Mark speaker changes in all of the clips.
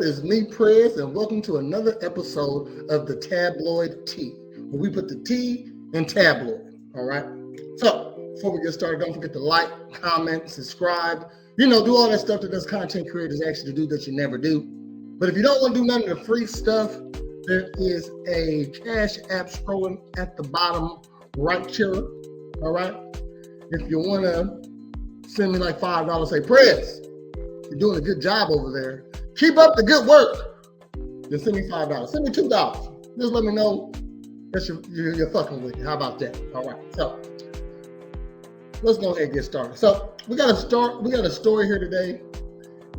Speaker 1: It's me, Prez, and welcome to another episode of the Tabloid Tea, where we put the tea in tabloid, all right? So, before we get started, don't forget to like, comment, subscribe, do all that stuff that us content creators ask you to do that you never do. But if you don't want to do none of the free stuff, there is a Cash App scrolling at the bottom right here, all right? If you want to send me like $5, say, Prez, you're doing a good job over there. Keep up the good work. Then send me $5. Send me $2. Just let me know that you're fucking with it. How about that? All right. So let's go ahead and get started. So we got a story here today,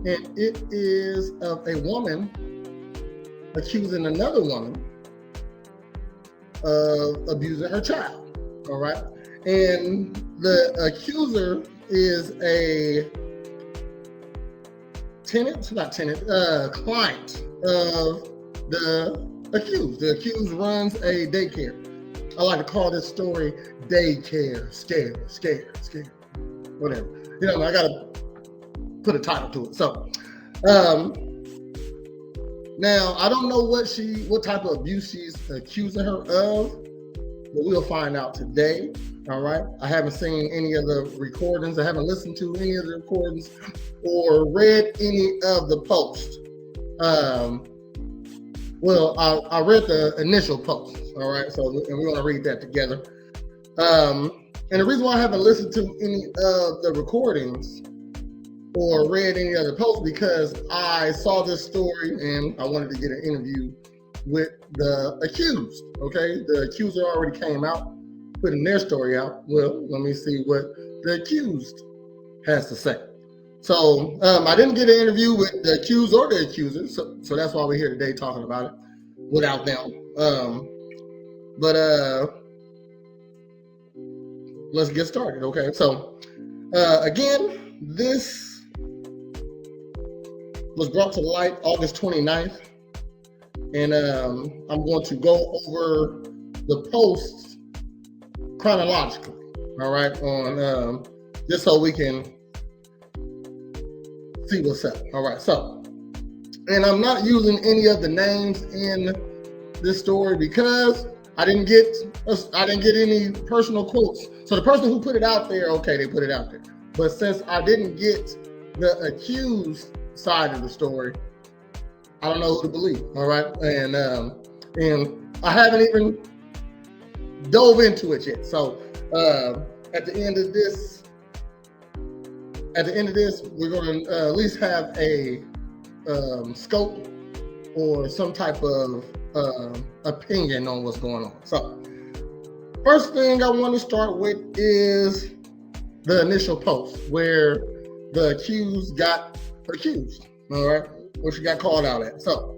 Speaker 1: and it is of a woman accusing another woman of abusing her child. All right. And the accuser is a client of the accused. The accused runs a daycare. I like to call this story Daycare, scared, whatever. I gotta put a title to it. So, now I don't know what type of abuse she's accusing her of, but we'll find out today. All right. I haven't seen any of the recordings. I haven't listened to any of the recordings or read any of the posts. I read the initial post. All right. So, and we're going to read that together. And the reason why I haven't listened to any of the recordings or read any other posts, because I saw this story and I wanted to get an interview with the accused. Okay. The accuser already came out, putting their story out. Well, let me see what the accused has to say. So I didn't get an interview with the accused or the accuser, so that's why we're here today talking about it without them. But let's get started, okay? So again, this was brought to light August 29th, and I'm going to go over the posts chronologically, all right, on just so we can see what's up. All right, so, and I'm not using any of the names in this story because I didn't get any personal quotes. So the person who put it out there, okay, they put it out there. But since I didn't get the accused side of the story, I don't know who to believe. All right, and I haven't even dove into it yet. So at the end of this, we're going to at least have a scope or some type of opinion on what's going on. So first thing I want to start with is the initial post where the accused got accused. All right, what she got called out at. So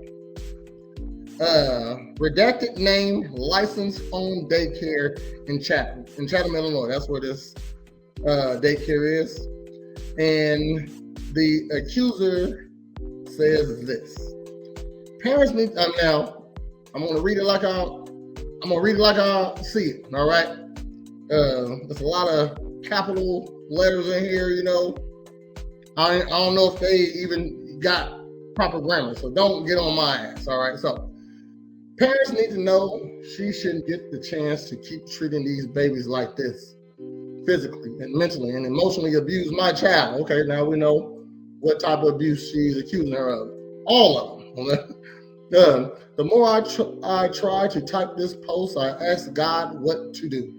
Speaker 1: redacted name, licensed owned daycare in Chatham, Illinois. That's where this daycare is. And the accuser says this: parents need. Now, I'm gonna read it like I see it. All right. There's a lot of capital letters in here. I don't know if they even got proper grammar, so don't get on my ass. All right. So, parents need to know she shouldn't get the chance to keep treating these babies like this. Physically and mentally and emotionally abuse my child. Okay, now we know what type of abuse she's accusing her of. All of them. The more I try to type this post, I ask God what to do.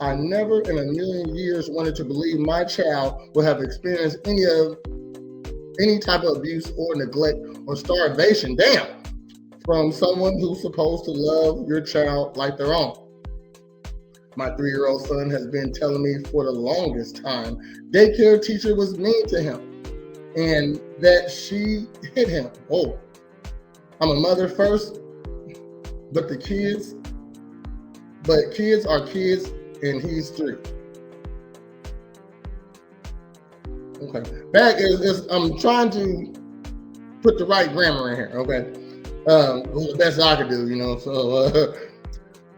Speaker 1: I never in a million years wanted to believe my child would have experienced any type of abuse or neglect or starvation, from someone who's supposed to love your child like their own. My 3-year-old son has been telling me for the longest time daycare teacher was mean to him and that she hit him. Oh, I'm a mother first, but kids are kids and he's 3. Okay, I'm trying to put the right grammar in here, okay? It was the best I could do, so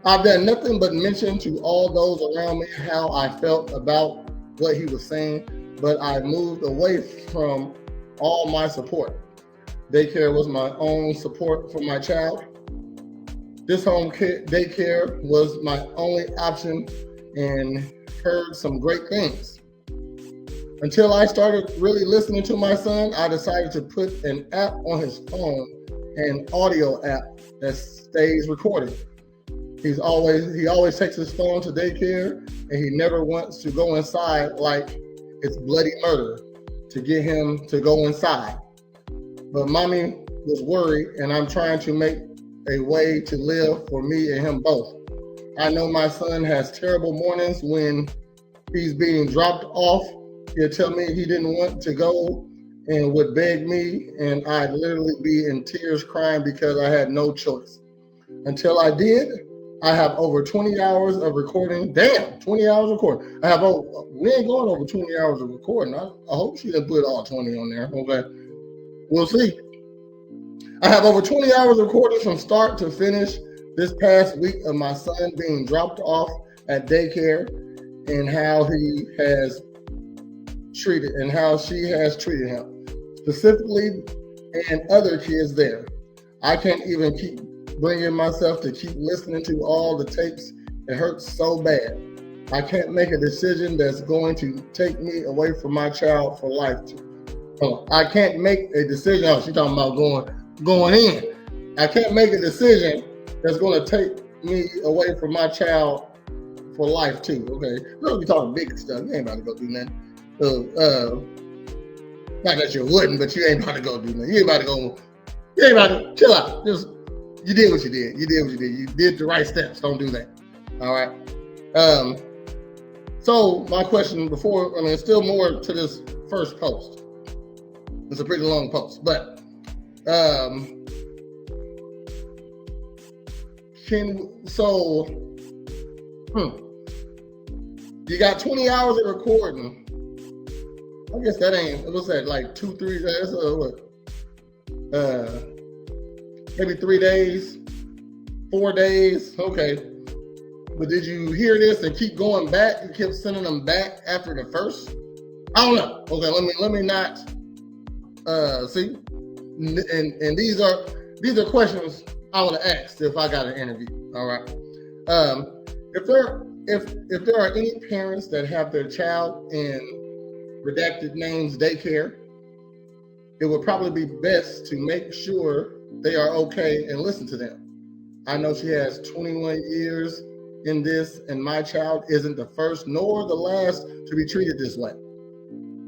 Speaker 1: I've done nothing but mention to all those around me how I felt about what he was saying, but I moved away from all my support. Daycare was my own support for my child. This home daycare was my only option and heard some great things. Until I started really listening to my son, I decided to put an app on his phone, an audio app that stays recorded. He always takes his phone to daycare, and he never wants to go inside like it's bloody murder to get him to go inside. But mommy was worried, and I'm trying to make a way to live for me and him both. I know my son has terrible mornings when he's being dropped off. He'll tell me he didn't want to go and would beg me, and I'd literally be in tears crying because I had no choice. Until I did, I have over 20 hours of recording. Damn, 20 hours of recording. We ain't going over 20 hours of recording. I hope she didn't put all 20 on there. Okay, we'll see. I have over 20 hours of recording from start to finish this past week of my son being dropped off at daycare and how he has treated and how she has treated him, specifically, and other kids there. I can't even keep bringing myself to keep listening to all the tapes. It hurts so bad. I can't make a decision that's going to take me away from my child for life. I can't make a decision. Oh, she's talking about going in. I can't make a decision that's going to take me away from my child for life too. Okay, we're gonna be talking big stuff. You ain't about to go do nothing. Not that you wouldn't, but you ain't about to go do nothing. You ain't about to chill out. Just you did what you did. You did what you did. You did the right steps. Don't do that. All right. So my question it's still more to this first post. It's a pretty long post, but you got 20 hours of recording. I guess that ain't, what's that, like 2-3 days? Maybe 3 days, 4 days. Okay. But did you hear this and keep going back? You kept sending them back after the first? I don't know. Okay, let me not see. And these are questions I would have asked if I got an interview. All right. If there are any parents that have their child in redacted names daycare, it would probably be best to make sure they are okay and listen to them. I know she has 21 years in this, and my child isn't the first nor the last to be treated this way.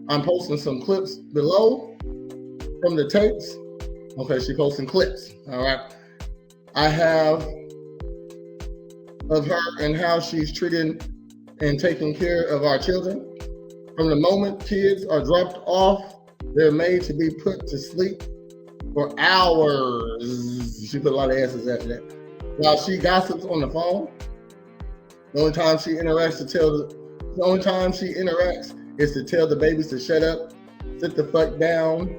Speaker 1: I'm posting some clips below from the tapes. Okay, she's posting clips. All right. I have of her and how she's treating and taking care of our children. From the moment kids are dropped off, they're made to be put to sleep for hours. She put a lot of S's after that. While she gossips on the phone, the only time she interacts is to tell the babies to shut up, sit the fuck down,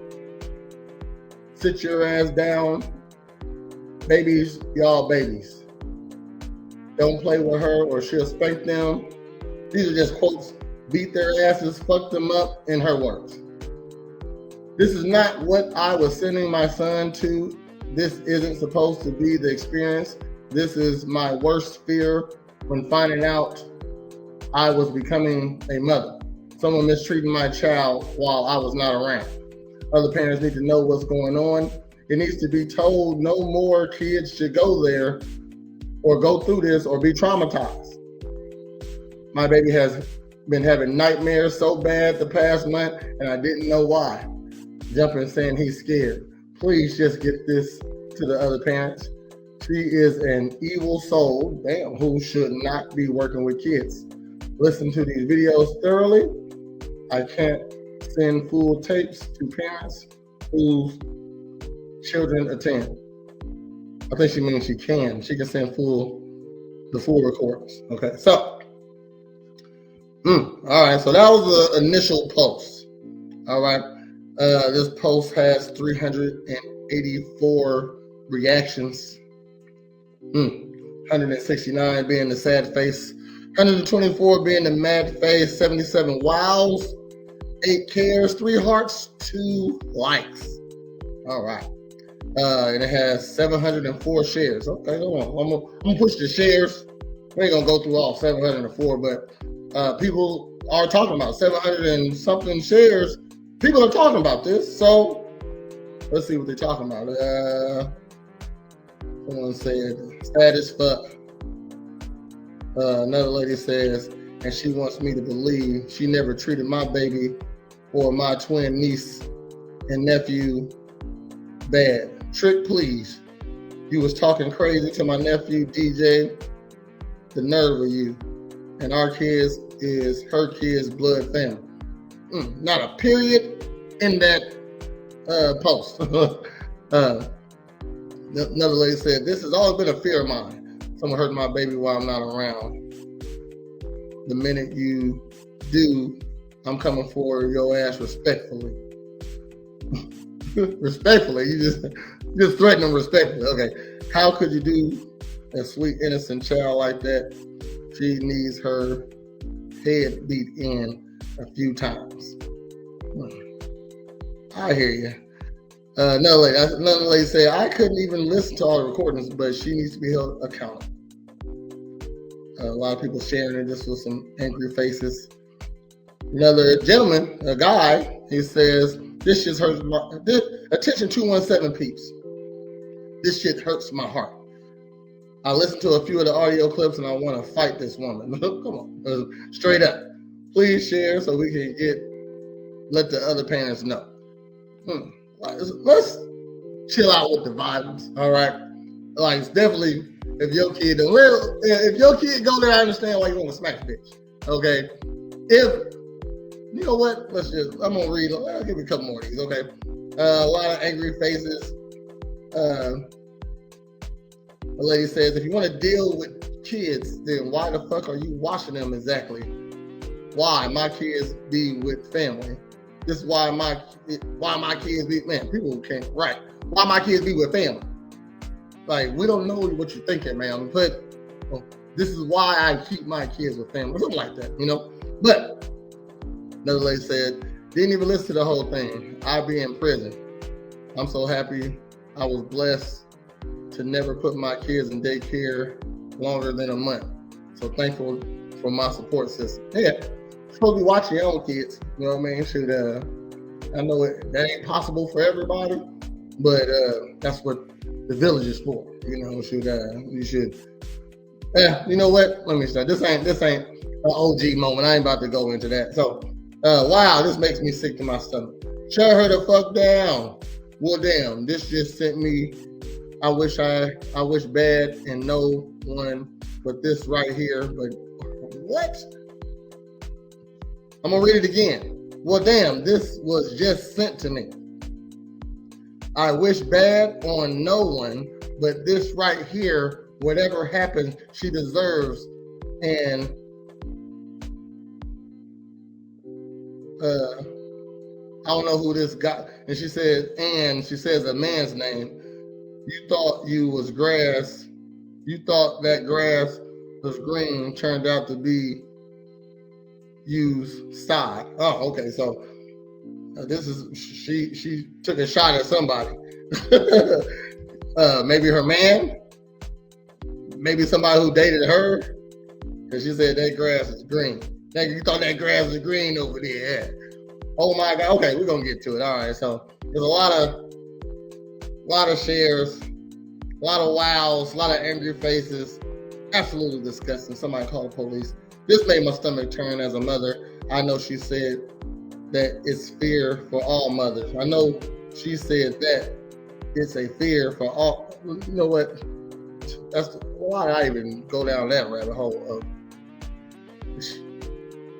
Speaker 1: sit your ass down. Babies, y'all babies. Don't play with her or she'll spank them. These are just quotes. Beat their asses, fuck them up, in her words. This is not what I was sending my son to. This isn't supposed to be the experience. This is my worst fear when finding out I was becoming a mother. Someone mistreating my child while I was not around. Other parents need to know what's going on. It needs to be told no more kids should go there or go through this or be traumatized. My baby has been having nightmares so bad the past month, and I didn't know why. Jumping saying he's scared. Please just get this to the other parents. She is an evil soul, who should not be working with kids. Listen to these videos thoroughly. I can't send full tapes to parents whose children attend. I think she means she can. She can send the full recordings. Okay, so. All right, so that was the initial post. All right, this post has 384 reactions. 169 being the sad face, 124 being the mad face, 77 wows, 8 cares, 3 hearts, 2 likes. All right. and it has 704 shares. Okay, hold on. I'm gonna push the shares. We ain't gonna go through all 704, but people are talking about 700 and something shares. People are talking about this, so let's see what they're talking about. Someone said, sad as fuck. Another lady says, and she wants me to believe she never treated my baby or my twin niece and nephew bad. Trick, please. You was talking crazy to my nephew, DJ. The nerve of you. And our kids is her kids' blood family. Not a period in that post. Another lady said, this has always been a fear of mine. Someone hurt my baby while I'm not around. The minute you do, I'm coming for your ass respectfully. Respectfully, you just threaten them respectfully. Okay, how could you do a sweet innocent child like that? She needs her head beat in a few times. I hear you. Another lady said, I couldn't even listen to all the recordings, but she needs to be held accountable. A lot of people sharing this with some angry faces. Another gentleman, a guy, he says, this shit hurts attention 217 peeps. This shit hurts my heart. I listened to a few of the audio clips and I want to fight this woman. Come on, straight up. Please share so we can let the other parents know. Let's chill out with the violence, all right? Like, it's definitely, if your kid go there, I understand why you want to smack the bitch, okay? If, you know what, I'm going to read, I'll give you a couple more of these, okay? A lot of angry faces. A lady says, if you want to deal with kids, then why the fuck are you washing them exactly? Why? My kids be with family. This is why my kids be, man, people can't, right. Why my kids be with family. Like, we don't know what you're thinking, man, but this is why I keep my kids with family. Something like that, you know? But another lady said, didn't even listen to the whole thing. I'll be in prison. I'm so happy I was blessed to never put my kids in daycare longer than a month. So thankful for my support system. Yeah, you're supposed to be watching your own kids. You know what I mean? I know that ain't possible for everybody, but that's what the village is for. You know, you should. You know what? Let me start. This ain't an OG moment. I ain't about to go into that. So, wow, this makes me sick to my stomach. Shut her the fuck down. Well, damn, this just sent me. I wish bad and no one but this right here. But what? I'm gonna read it again. Well, damn, this was just sent to me. I wish bad on no one, but this right here, whatever happens, she deserves. And I don't know who this guy. And she says a man's name. You thought you was grass. You thought that grass was green. Turned out to be used side. Oh, okay. So this is she took a shot at somebody. Maybe her man. Maybe somebody who dated her. Because she said that grass is green. You thought that grass was green over there. Yeah. Oh my God. Okay, we're gonna get to it. All right. So there's a lot of shares, a lot of wows, a lot of angry faces. Absolutely disgusting. Somebody called the police. This made my stomach turn as a mother. I know she said that it's fear for all mothers. I know she said that it's a fear for all. You know what? Why did I even go down that rabbit hole of,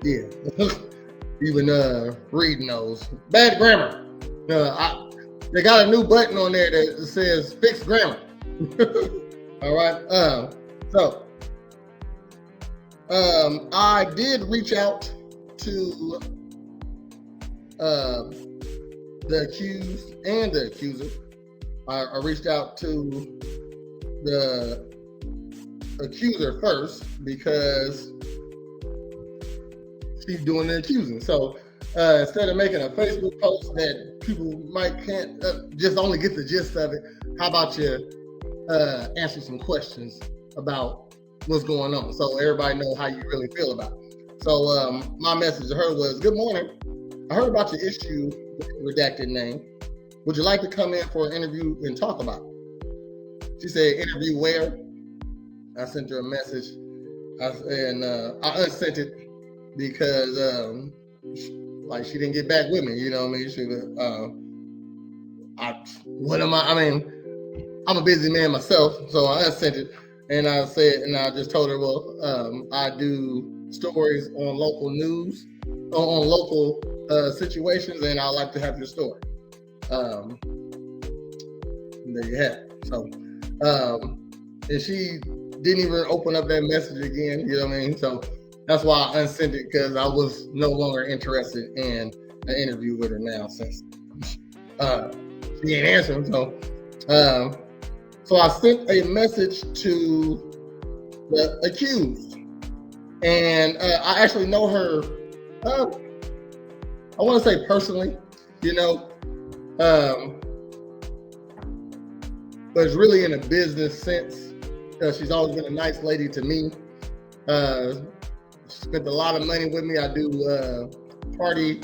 Speaker 1: yeah. Even reading those. Bad grammar. They got a new button on there that says fix grammar. All right. So I did reach out to the accused and the accuser. I reached out to the accuser first because she's doing the accusing. So instead of making a Facebook post that people might can't just only get the gist of it. How about you answer some questions about what's going on, so everybody know how you really feel about it. So my message to her was, good morning. I heard about your issue with the redacted name. Would you like to come in for an interview and talk about it? She said, interview where? I sent her a message, and I unsent it because she didn't get back with me. You know what I mean? She I'm a busy man myself, so I unsent it, and I just told her, well, I do stories on local news, on local situations, and I like to have your story. And there you have it. So, and she didn't even open up that message again. You know what I mean? So that's why I unsent it, because I was no longer interested in an interview with her now, since she ain't answering. So I sent a message to the accused, and I actually know her. I want to say personally, you know, but it's really in a business sense. She's always been a nice lady to me. She spent a lot of money with me. I do party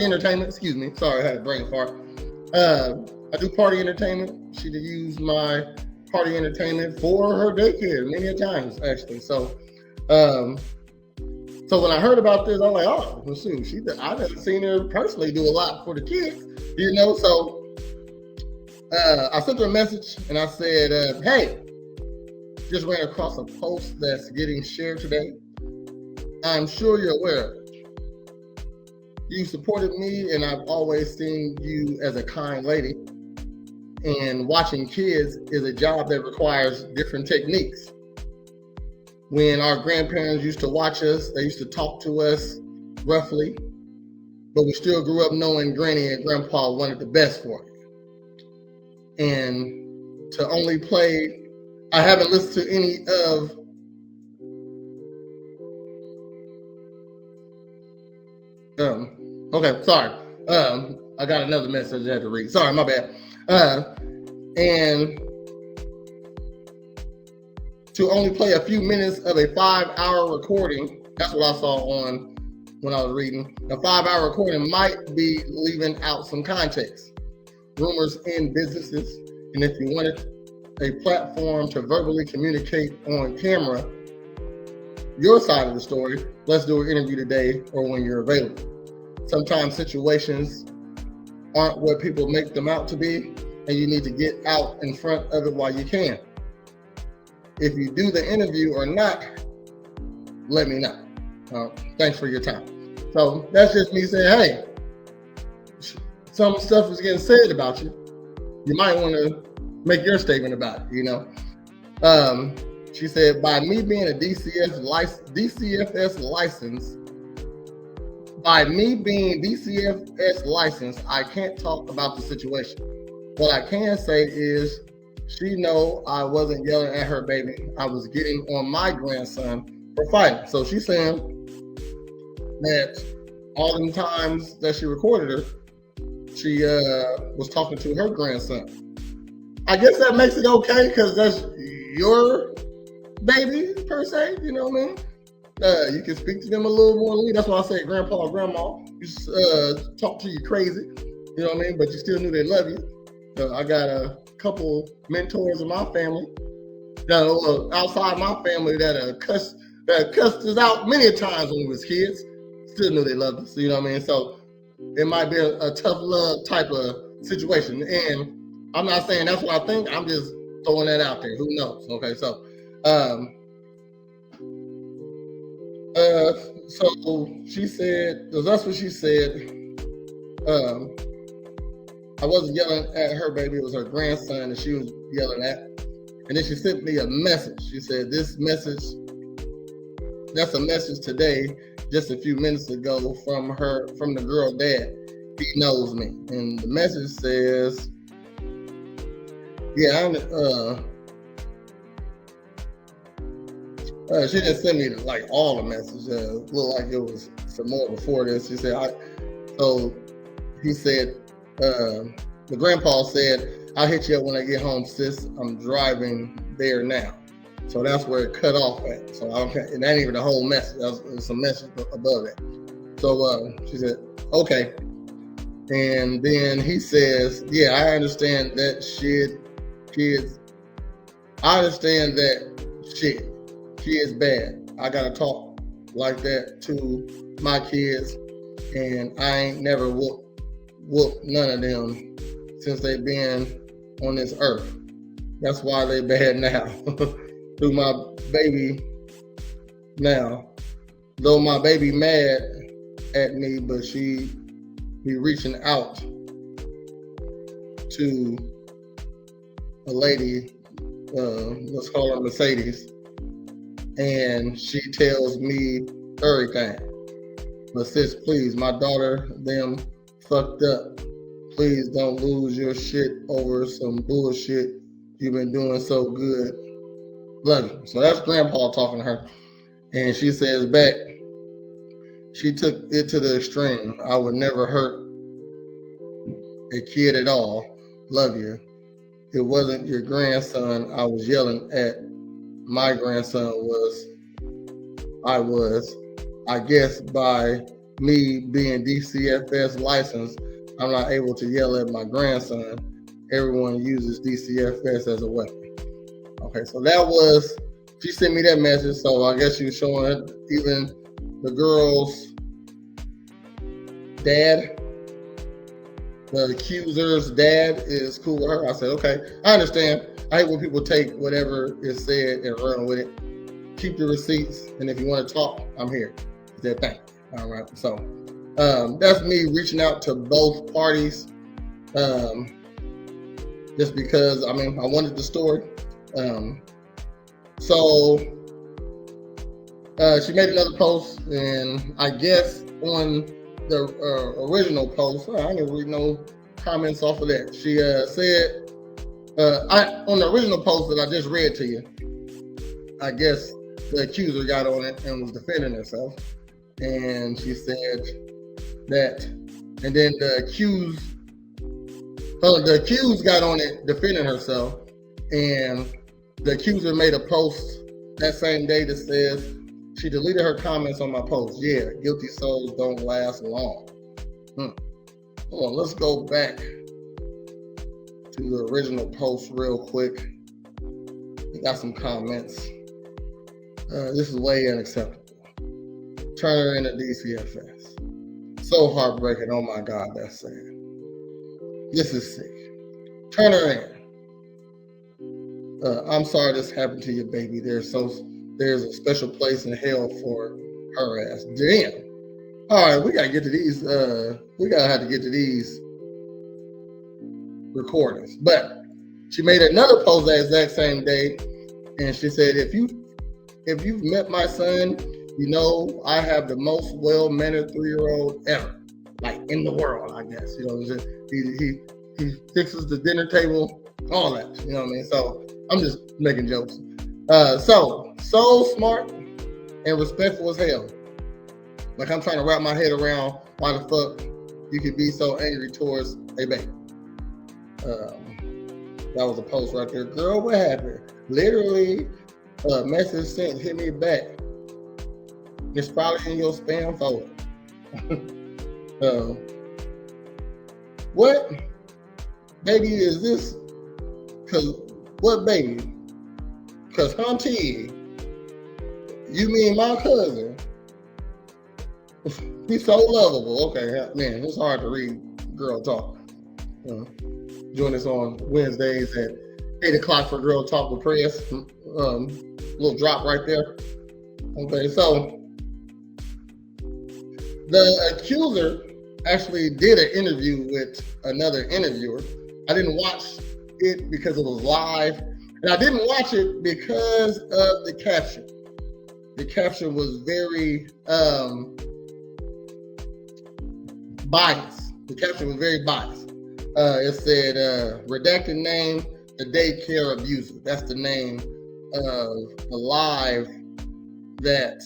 Speaker 1: entertainment. Excuse me. Sorry, I had a brain fart. I do party entertainment. She used my party entertainment for her daycare many a times, actually. So when I heard about this, I was like, oh, well, shoot, I haven't seen her personally do a lot for the kids, you know. So I sent her a message, and I said, hey, just ran across a post that's getting shared today. I'm sure you're aware of it. You supported me, and I've always seen you as a kind lady. And watching kids is a job that requires different techniques. When our grandparents used to watch us, they used to talk to us roughly, but we still grew up knowing Granny and Grandpa wanted the best for you. And to only play, I haven't listened to any of okay, sorry. I got another message I had to read. Sorry, my bad. And to only play a few minutes of a 5-hour recording, that's what I saw on when I was reading. A 5-hour recording might be leaving out some context. Rumors in businesses, and if you wanted a platform to verbally communicate on camera your side of the story, let's do an interview today or when you're available. Sometimes situations aren't what people make them out to be, and you need to get out in front of it while you can. If you do the interview or not, let me know. Thanks for your time. So that's just me saying, hey, some stuff is getting said about you. You might want to make your statement about it, you know. She said, by me being a DCFS licensed, I can't talk about the situation. What I can say is, she know I wasn't yelling at her baby. I was getting on my grandson for fighting. So she's saying that all them times that she recorded her, she was talking to her grandson. I guess that makes it okay, because that's your baby, per se, you know what I mean? You can speak to them a little more. That's why I say grandpa or grandma. You talk to you crazy, you know what I mean? But you still knew they love you. I got a couple mentors in my family, outside my family, that cussed us out many times when we was kids. Still knew they loved us, you know what I mean? So it might be a tough love type of situation. And I'm not saying that's what I think. I'm just throwing that out there. Who knows? Okay, so so she said, that's what she said. I wasn't yelling at her baby, it was her grandson that she was yelling at. And then she sent me a message. She said, that's a message today, just a few minutes ago, from the girl dad. He knows me. And the message says, She just sent me like all the messages. Looked like it was some more before this. She said, so he said, the grandpa said, I'll hit you up when I get home, sis. I'm driving there now. So that's where it cut off at. So it ain't even the whole message. There's some message above it. So she said, okay. And then he says, yeah, I understand that shit, kids. I understand that shit. She is bad. I gotta talk like that to my kids, and I ain't never whooped none of them since they been on this earth. That's why they bad now. Through my baby now. Though my baby mad at me, but she be reaching out to a lady, let's call her Mercedes, and she tells me everything. But sis, please, my daughter, them fucked up. Please don't lose your shit over some bullshit. You've been doing so good. Love you. So that's grandpa talking to her. And she says back, she took it to the extreme. I would never hurt a kid at all. Love you. It wasn't your grandson I was yelling at. My grandson was, I guess by me being DCFS licensed, I'm not able to yell at my grandson. Everyone uses DCFS as a weapon. Okay, so that was, she sent me that message, so I guess she was showing it. Even the girl's dad, the accuser's dad, is cool with her. I said, okay, I understand. I hate when people take whatever is said and run with it. Keep the receipts, and if you want to talk, I'm here. It's their thing. All right, so that's me reaching out to both parties, just because, I mean, I wanted the story. So she made another post, and I guess on the original post, I didn't read no comments off of that. She said, on the original post that I just read to you, I guess the accuser got on it and was defending herself. And she said that, and then the accused got on it defending herself, and the accuser made a post that same day that says she deleted her comments on my post. Yeah, guilty souls don't last long. Hold on, let's go back to the original post real quick. We got some comments. This is way unacceptable. Turn her into DCFS. So heartbreaking. Oh my God, that's sad. This is sick. Turn her in. I'm sorry this happened to your baby. There's a special place in hell for her ass. Damn. All right, we gotta get to these. We gotta have to get to these recordings. But she made another post that exact same day, and she said, if you've met my son, you know I have the most well-mannered 3-year-old ever, like in the world, I guess. You know, he fixes the dinner table, all that. You know what I mean? So I'm just making jokes. So smart and respectful as hell. Like, I'm trying to wrap my head around why the fuck you could be so angry towards a baby. That was a post right there. Girl, what happened? Literally, message sent, hit me back. It's probably in your spam folder. What baby is this? Cause what baby? Cause Hunty, you mean my cousin? He's so lovable. Okay, man, it's hard to read girl talk. Join us on Wednesdays at 8 o'clock for Girl Talk with Press. Little drop right there. Okay, so the accuser actually did an interview with another interviewer. I didn't watch it because it was live, and I didn't watch it because of the caption. The caption was very biased. The caption was very biased. It said, redacted name, the daycare abuser. That's the name of the live that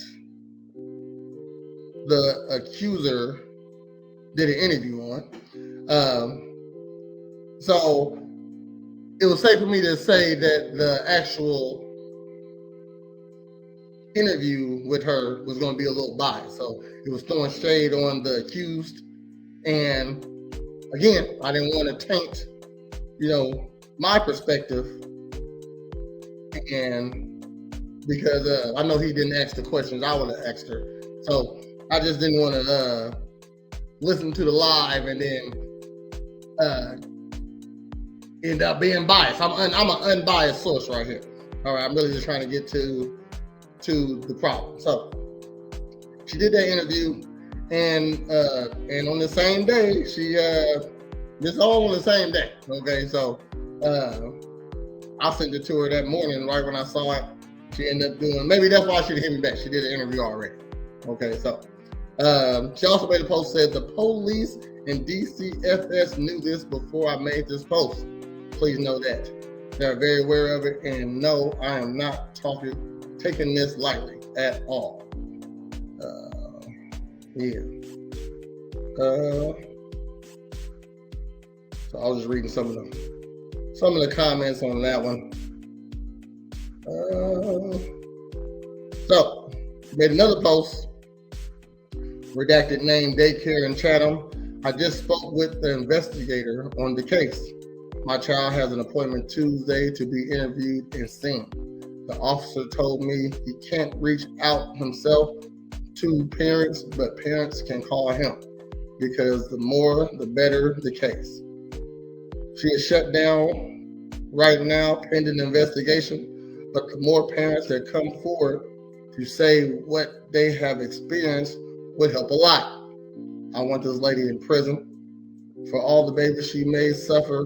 Speaker 1: the accuser did an interview on. So it was safe for me to say that the actual interview with her was going to be a little biased. So it was throwing shade on the accused. And again, I didn't want to taint, my perspective. And because I know he didn't ask the questions I would have asked her. So I just didn't want to listen to the live and then end up being biased. I'm an unbiased source right here. All right, I'm really just trying to get to the problem. So she did that interview, and on the same day, she this all on the same day. Okay, so I sent it to her that morning, right when I saw it. She ended up doing, maybe that's why she didn't hit me back. She did an interview already. Okay, so she also made a post, said the police and DCFS knew this before I made this post. Please know that. They're very aware of it, and no, I am not taking this lightly at all. Yeah. So I was just reading some of the comments on that one. So made another post. Redacted name, Daycare in Chatham. I just spoke with the investigator on the case. My child has an appointment Tuesday to be interviewed and seen. The officer told me he can't reach out himself to parents, but parents can call him because the more, the better the case. She is shut down right now pending investigation, but the more parents that come forward to say what they have experienced would help a lot. I want this lady in prison. For all the babies she may suffer,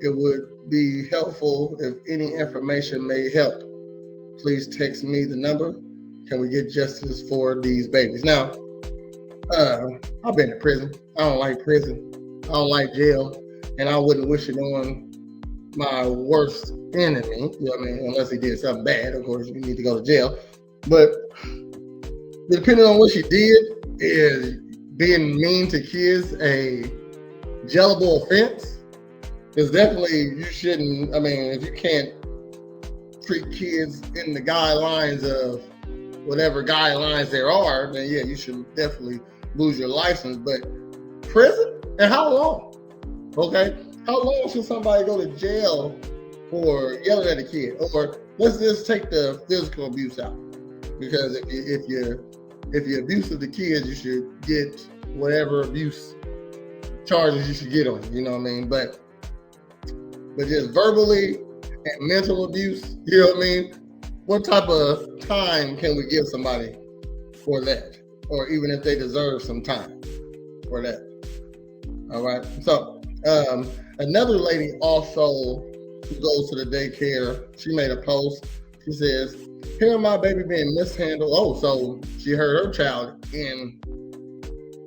Speaker 1: it would be helpful if any information may help. Please text me the number. Can we get justice for these babies? Now, I've been to prison. I don't like prison. I don't like jail. And I wouldn't wish it on my worst enemy. You know what I mean? Unless he did something bad. Of course, you need to go to jail. But depending on what she did, is being mean to kids a jailable offense? Because definitely you shouldn't, if you can't treat kids in the guidelines of whatever guidelines there are, then yeah, you should definitely lose your license. But prison? And how long? Okay? How long should somebody go to jail for yelling at a kid? Or let's just take the physical abuse out. Because if you're abusive to kids, you should get whatever abuse charges you should get on. You know what I mean? But just verbally and mental abuse, you know what I mean? What type of time can we give somebody for that? Or even if they deserve some time for that. All right. So another lady also who goes to the daycare, she made a post. She says, hearing my baby being mishandled. Oh, so she heard her child in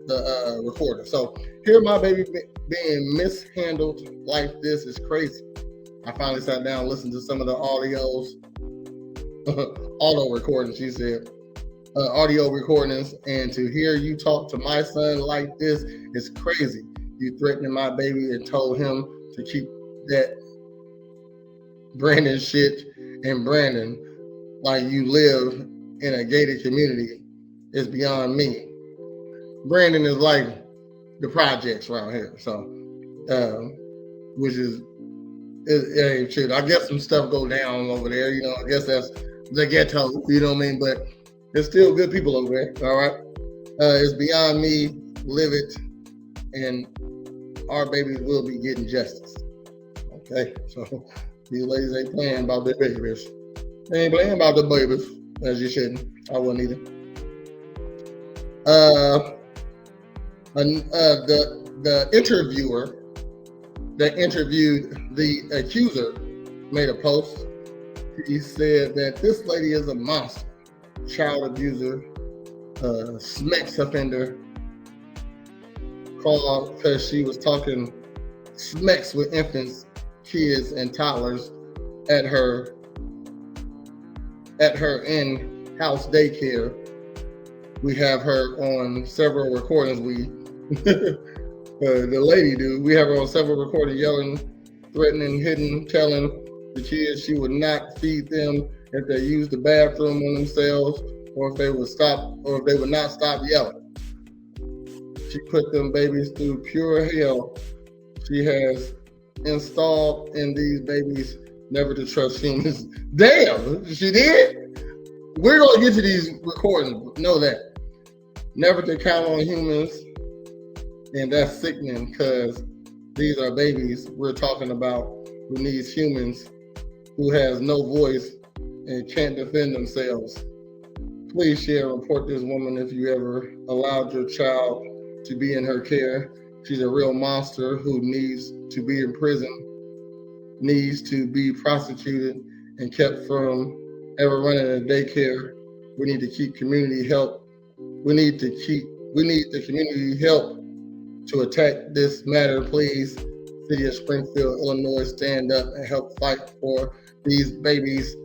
Speaker 1: the recorder. So hearing my baby being mishandled like this is crazy. I finally sat down and listened to some of the audios, auto recordings, she said, audio recordings, and to hear you talk to my son like this is crazy. You threatened my baby and told him to keep that Brandon shit and Brandon like you live in a gated community is beyond me. Brandon is like the projects around here, so which is shit. I guess some stuff go down over there, I guess that's the ghetto, you know what I mean? But there's still good people over there, all right? It's beyond me, live it, and our babies will be getting justice. Okay, so these ladies ain't playing about their babies. They ain't playing about the babies, as you shouldn't. I wouldn't either. The interviewer that interviewed the accuser made a post. He said that this lady is a monster, child abuser, SMEX offender, called because she was talking SMEX with infants, kids, and toddlers at her in house daycare. We have her on several recordings. The lady dude, we have her on several recordings yelling, threatening, hitting, telling the kids she would not feed them if they used the bathroom on themselves, or if they would not stop yelling. She put them babies through pure hell. She has installed in these babies never to trust humans. Damn, she did? We're going to get to these recordings. Know that. Never to count on humans. And that's sickening, because these are babies we're talking about who needs humans, who has no voice and can't defend themselves. Please share and report this woman if you ever allowed your child to be in her care. She's a real monster who needs to be in prison, needs to be prosecuted and kept from ever running a daycare. We need to keep community help. We need the community help to attack this matter. Please, City of Springfield, Illinois, stand up and help fight for these babies.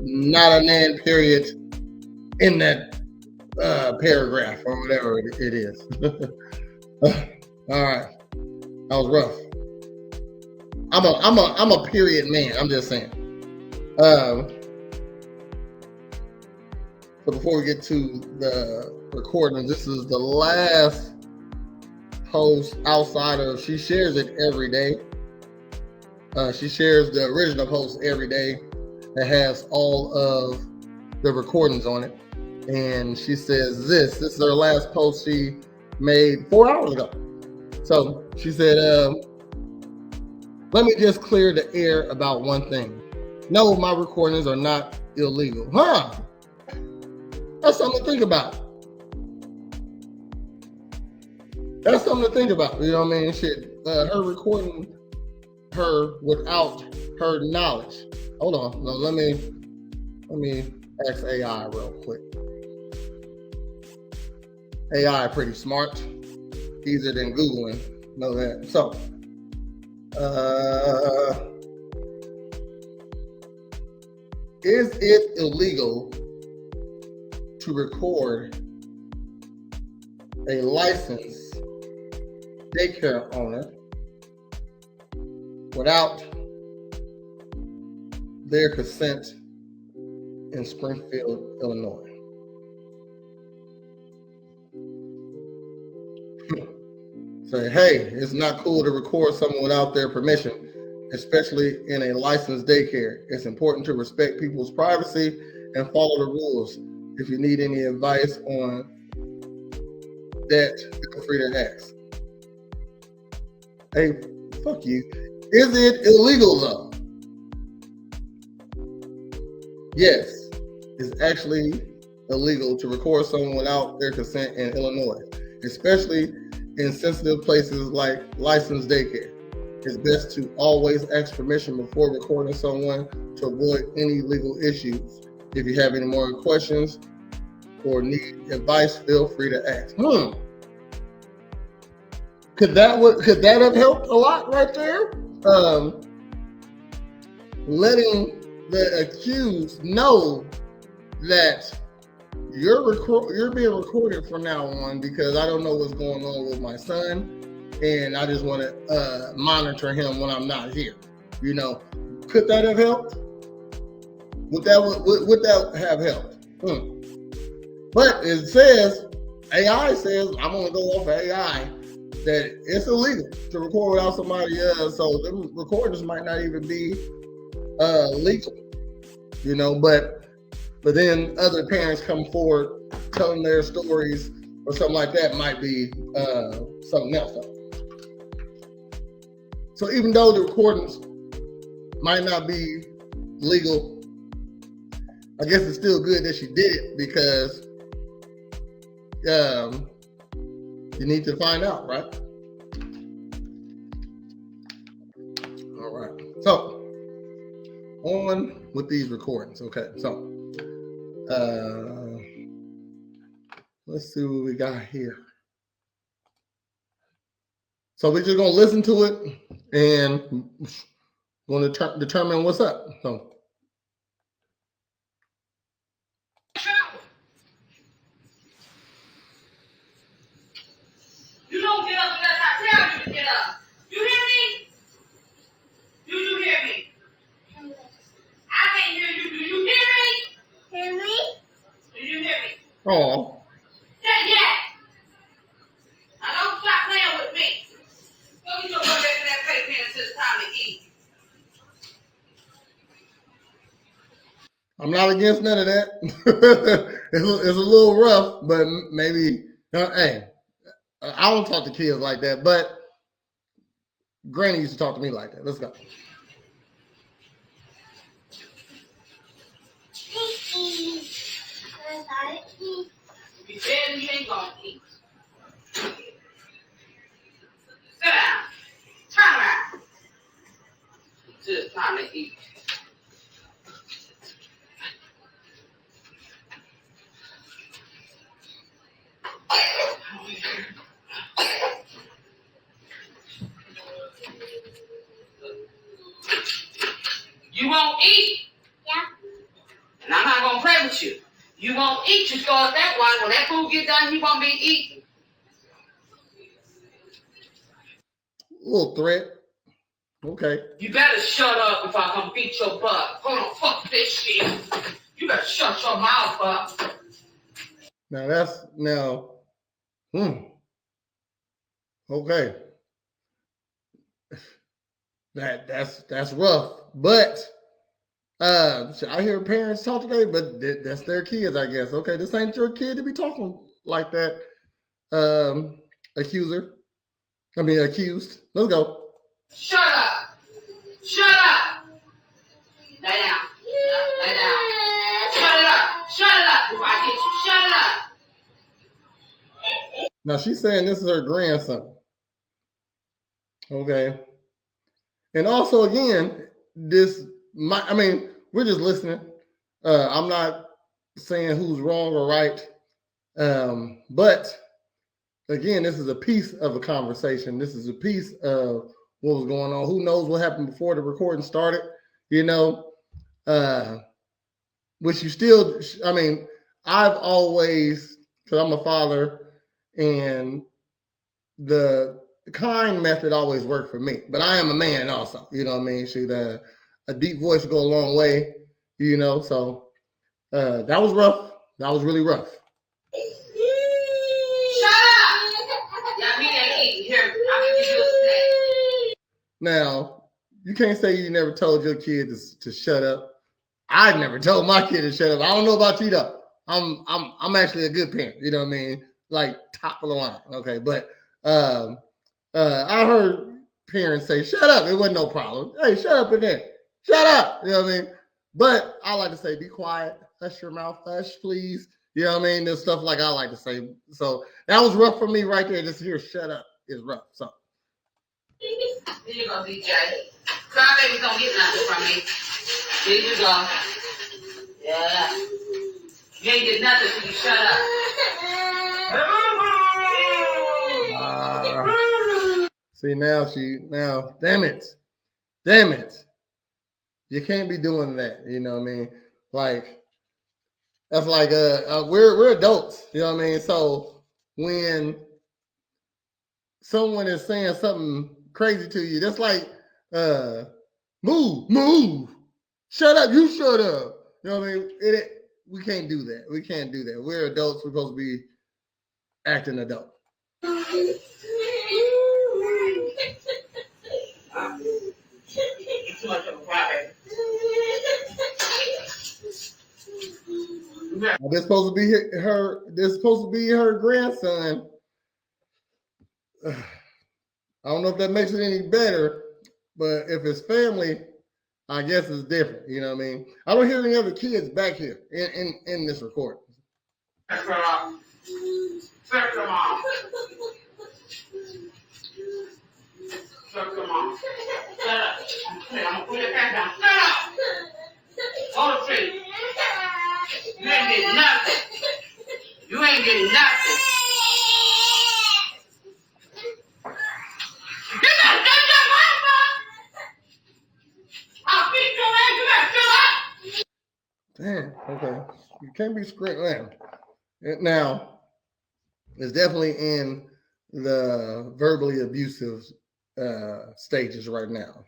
Speaker 1: Not a nan period in that paragraph or whatever it is. All right, that was rough. I'm a period man. I'm just saying. So before we get to the recording, this is the last post outside of, she shares it every day. She shares the original post every day that has all of the recordings on it. And she says this is her last post she made 4 hours ago. So she said, let me just clear the air about one thing. No, my recordings are not illegal. That's something to think about. That's something to think about. You know what I mean? Shit, her recording her without her knowledge. Hold on. No, let me ask AI real quick. AI pretty smart. Easier than Googling. Know that. So, is it illegal to record a licensed daycare owner without their consent in Springfield, Illinois? Say, hey, it's not cool to record someone without their permission, especially in a licensed daycare. It's important to respect people's privacy and follow the rules. If you need any advice on that, feel free to ask. Hey, fuck you. Is it illegal though? Yes, it's actually illegal to record someone without their consent in Illinois, especially in sensitive places like licensed daycare. It's best to always ask permission before recording someone to avoid any legal issues. If you have any more questions or need advice, feel free to ask. Could that have helped a lot right there? Letting the accused know that you're being recorded from now on, because I don't know what's going on with my son, and I just want to monitor him when I'm not here. You know, could that have helped? Would that have helped? But it says, AI says, I'm gonna go off of AI, that it's illegal to record without somebody else. So the recordings might not even be legal, you know. But then other parents come forward telling their stories or something like that might be something else. So even though the recordings might not be legal, I guess it's still good that she did it, because you need to find out, right? All right. So on with these recordings. Okay. So let's see what we got here. So we're just gonna listen to it and going to determine what's up. So. Oh.
Speaker 2: Yeah. I don't stop playing with me. Go get your butt back in that playpen until it's time to eat.
Speaker 1: I'm not against none of that. It's a little rough, but maybe, hey, I don't talk to kids like that, but Granny used to talk to me like that. Let's go.
Speaker 2: If you said you ain't gonna eat. Sit down. Turn around. Until it's time to eat. You won't eat. Yeah. And I'm not gonna play with you. You won't eat. You start that one. When that food get done, you won't be eating.
Speaker 1: A little threat. Okay.
Speaker 2: You better shut up if I come beat your butt. Hold on, fuck this shit. You better shut your mouth up.
Speaker 1: Okay. That's rough. But I hear parents talk today, but that's their kids, I guess. Okay, this ain't your kid to be talking like that. Accused. Let's go.
Speaker 2: Shut up. Shut up. Lay down. Lay down. Shut it up. Shut it up before I get you. Shut it up.
Speaker 1: Now she's saying this is her grandson. Okay. And also, again, we're just listening. I'm not saying who's wrong or right. But again, this is a piece of a conversation. This is a piece of what was going on. Who knows what happened before the recording started, which you still, I've always, because I'm a father, and the kind method always worked for me. But I am a man also, you know what I mean? A deep voice go a long way, so that was rough. That was really rough.
Speaker 2: Shut up! Yeah, me ain't eating. Here, I'm gonna give you a snack.
Speaker 1: Now, you can't say you never told your kid to shut up. I never told my kid to shut up. I don't know about you though. I'm actually a good parent, you know what I mean? Like top of the line. Okay, but I heard parents say, shut up. It wasn't no problem. Hey, shut up in there. Shut up. You know what I mean? But I like to say, be quiet. Hush your mouth. Hush, please. You know what I mean? There's stuff like I like to say. So that was rough for me right there. Just hear shut up is rough. So.
Speaker 2: Here you go, DJ. Crybabies don't get nothing from me. Here you go. Yeah. You ain't get nothing till you shut up.
Speaker 1: See, now, damn it. You can't be doing that. You know what I mean? Like, that's like, we're adults. You know what I mean? So when someone is saying something crazy to you, that's like, move, shut up, you shut up. You know what I mean? We can't do that. We can't do that. We're adults. We're supposed to be acting adult. This supposed to be her. This supposed to be her grandson. I don't know if that makes it any better, but if it's family, I guess it's different. You know what I mean? I don't hear any other kids back here in this recording.
Speaker 2: Shut up. Shut your mom. Shut your mom. Shut up. I'm gonna put your cat down. Shut up. Hold the tree. You ain't getting nothing. You ain't getting nothing. You better shut your mouth up. I'll beat your ass. You better shut up.
Speaker 1: Damn. Okay. You can't be screaming. Now, it's definitely in the verbally abusive stages right now.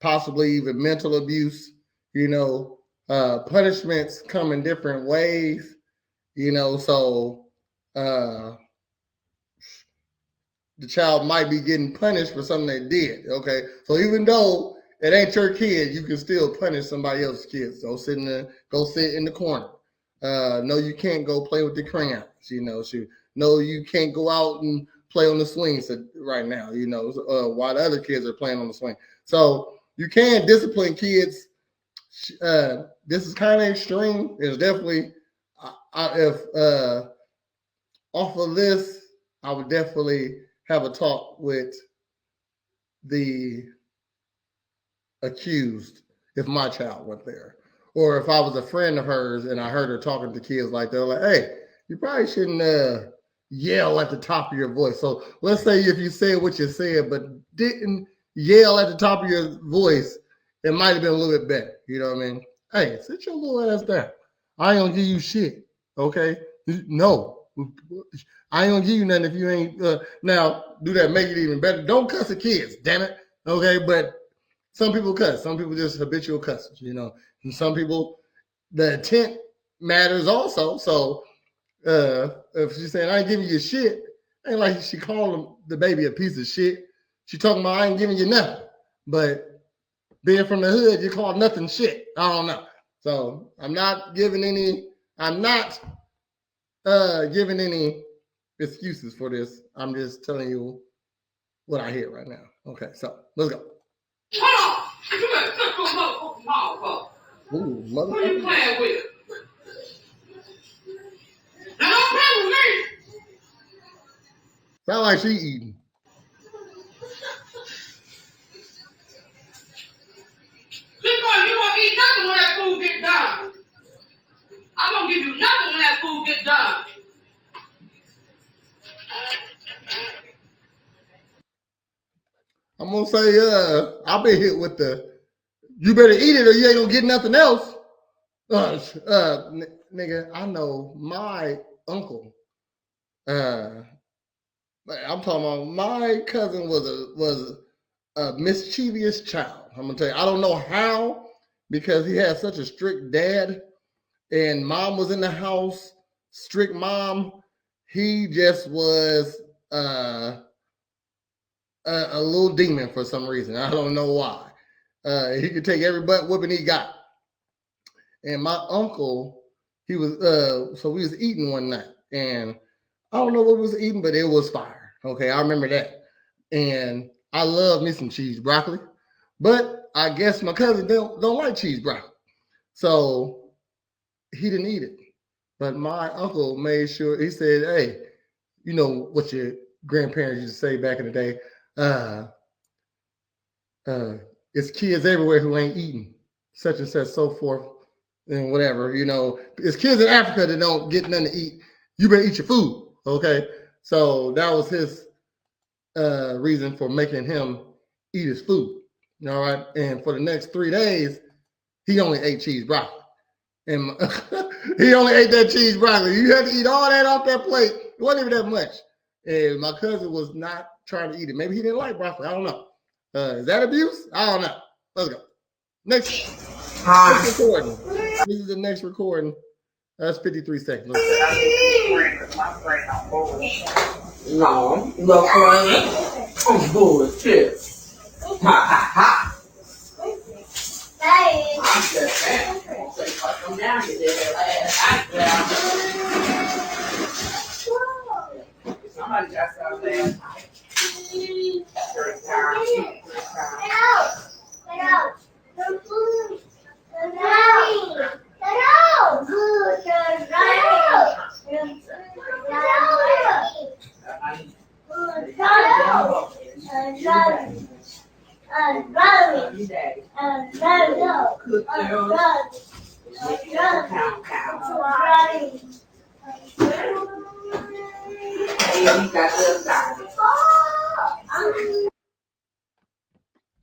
Speaker 1: Possibly even mental abuse. Punishments come in different ways. you know, so the child might be getting punished for something they did. Okay, so even though it ain't your kid, you can still punish somebody else's kids. So go sit in the corner. No, you can't go play with the crayons. You know, no, you can't go out and play on the swings right now. You know, while the other kids are playing on the swing. So you can discipline kids. This is kind of extreme. It's definitely if off of this, I would definitely have a talk with the accused if my child went there. Or if I was a friend of hers and I heard her talking to kids like that, like, hey, you probably shouldn't yell at the top of your voice. So let's say if you said what you said, but didn't yell at the top of your voice, it might have been a little bit better. You know what I mean? Hey, sit your little ass down. I ain't gonna give you shit. Okay? No. I ain't gonna give you nothing if you ain't now do that, make it even better. Don't cuss at kids, damn it. Okay, but some people cuss, some people just habitual cussers, you know. And some people the intent matters also. So if she's saying I ain't giving you shit, ain't like she calling the baby a piece of shit. She talking about I ain't giving you nothing. But being from the hood, you call nothing shit. I don't know. So I'm not giving any excuses for this. I'm just telling you what I hear right now. Okay, so let's go.
Speaker 2: Hold on. You better shut your motherfucking mouth up.
Speaker 1: Ooh,
Speaker 2: Who you
Speaker 1: motherfucker.
Speaker 2: playing with? Now don't play with me.
Speaker 1: Sound like she eating.
Speaker 2: Because you won't eat nothing when that food gets done. I'm gonna give you nothing when that food gets done.
Speaker 1: I'm gonna say, I've been hit with the you better eat it or you ain't gonna get nothing else. Nigga, I know my uncle. I'm talking about my cousin was a mischievous child. I'm gonna tell you, I don't know how because he had such a strict dad and mom was in the house, strict mom. He just was a little demon for some reason. I don't know why. He could take every butt whooping he got. And my uncle, he was so we was eating one night, and I don't know what we was eating, but it was fire. Okay, I remember that. And I love me some cheese broccoli, but I guess my cousin don't like cheese broccoli, so he didn't eat it. But my uncle made sure he said, "Hey, you know what your grandparents used to say back in the day? Uh, it's kids everywhere who ain't eating such and such, so forth, and whatever. You know, it's kids in Africa that don't get nothing to eat. You better eat your food, okay?" So that was his reason for making him eat his food. All right, and for the next 3 days, he only ate cheese broccoli, and he only ate that cheese broccoli. You had to eat all that off that plate. It wasn't even that much. And my cousin was not trying to eat it. Maybe he didn't like broccoli. I don't know. Is that abuse? I don't know. Let's go. Next recording. This is the next recording. That's 53 seconds.
Speaker 2: No, no friend. I'm bullshit. Ha ha ha. I'm just saying. Come down here there last night. Somebody got some last night. First time. Get out.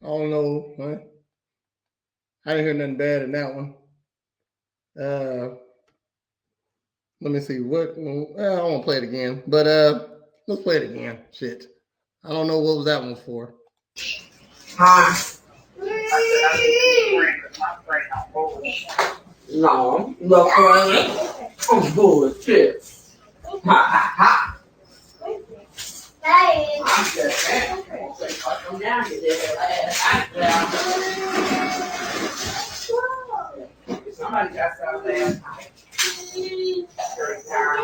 Speaker 1: I don't know. Huh? I didn't hear nothing bad in that one. Let me see what. I won't play it again, but let's play it again. Shit, I don't know what was that one for.
Speaker 2: Hi. No, no friend. Oh, bullshit. Ha ha ha. I'm just saying. Come down here. Somebody got some last night. First time.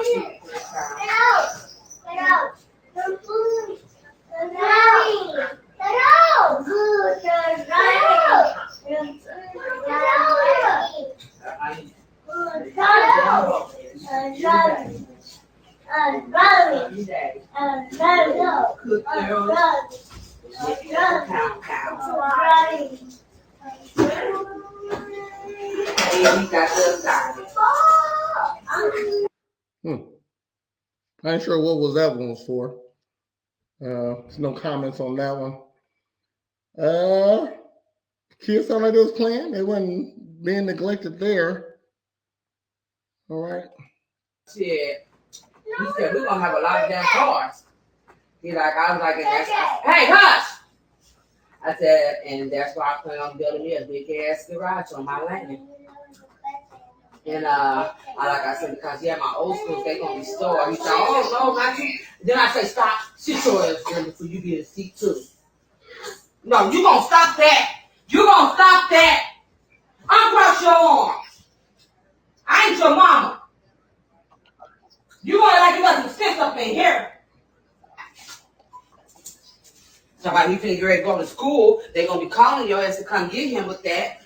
Speaker 1: I ain't sure what was that one was for. There's no comments on that one. Kids sound like they was playing. They wasn't being neglected there. All right.
Speaker 2: Shit. He said we're gonna have a lot of damn cars. He like, I was like, and that's, hey, hush! I said, and that's why I plan on building me a big ass garage on my land. And like I said, because yeah, my old schools they gonna be stored. He said, oh no, not you. Then I say, stop, sit your ass down before you get a seat too. No, you gonna stop that. You gonna stop that. Uncross your arms. I ain't your mama. You gonna like you got some sense up in here. Somebody you finna ready to go to school, they gonna be calling your ass to come get him with that.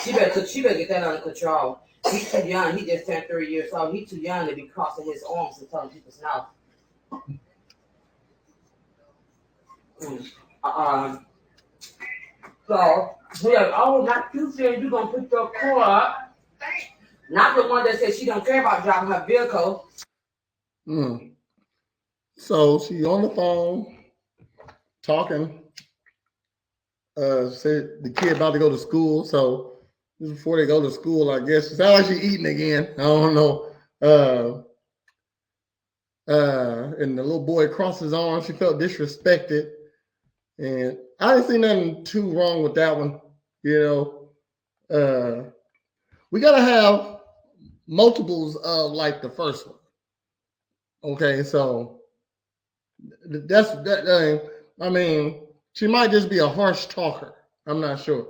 Speaker 2: She better get that under control. He's too young. He just turned 3 years old. He's too young to be crossing his arms and telling people no. So yeah, oh, not you saying you gonna put your car up. Not the one that said she don't care about driving her vehicle.
Speaker 1: So she on the phone talking. Said the kid about to go to school. So just before they go to school, I guess it sounds like she eating again. I don't know. And the little boy crossed his arms. She felt disrespected, and I didn't see nothing too wrong with that one. You know, we gotta have multiples of like the first one. Okay, so that's that. I mean, she might just be a harsh talker. I'm not sure.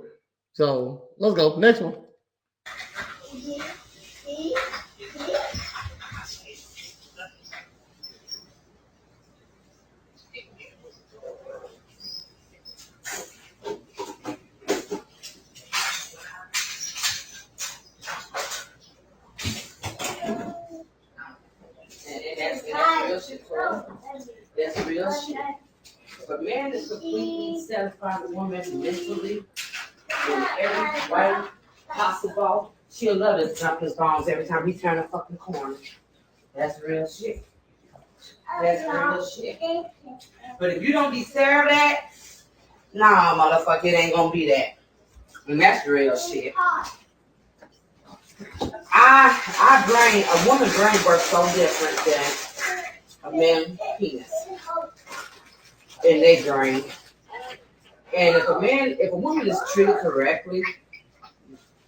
Speaker 1: So let's go next one.
Speaker 2: That's real shit. If a man is completely satisfied with a woman mentally in every way possible, she'll love to jump his bones every time he turn a fucking corner. That's real shit. That's real shit. But if you don't deserve that, nah, motherfucker, it ain't gonna be that. And that's real shit. A woman's brain works so different than a man's penis in their brain. And if a woman is treated correctly,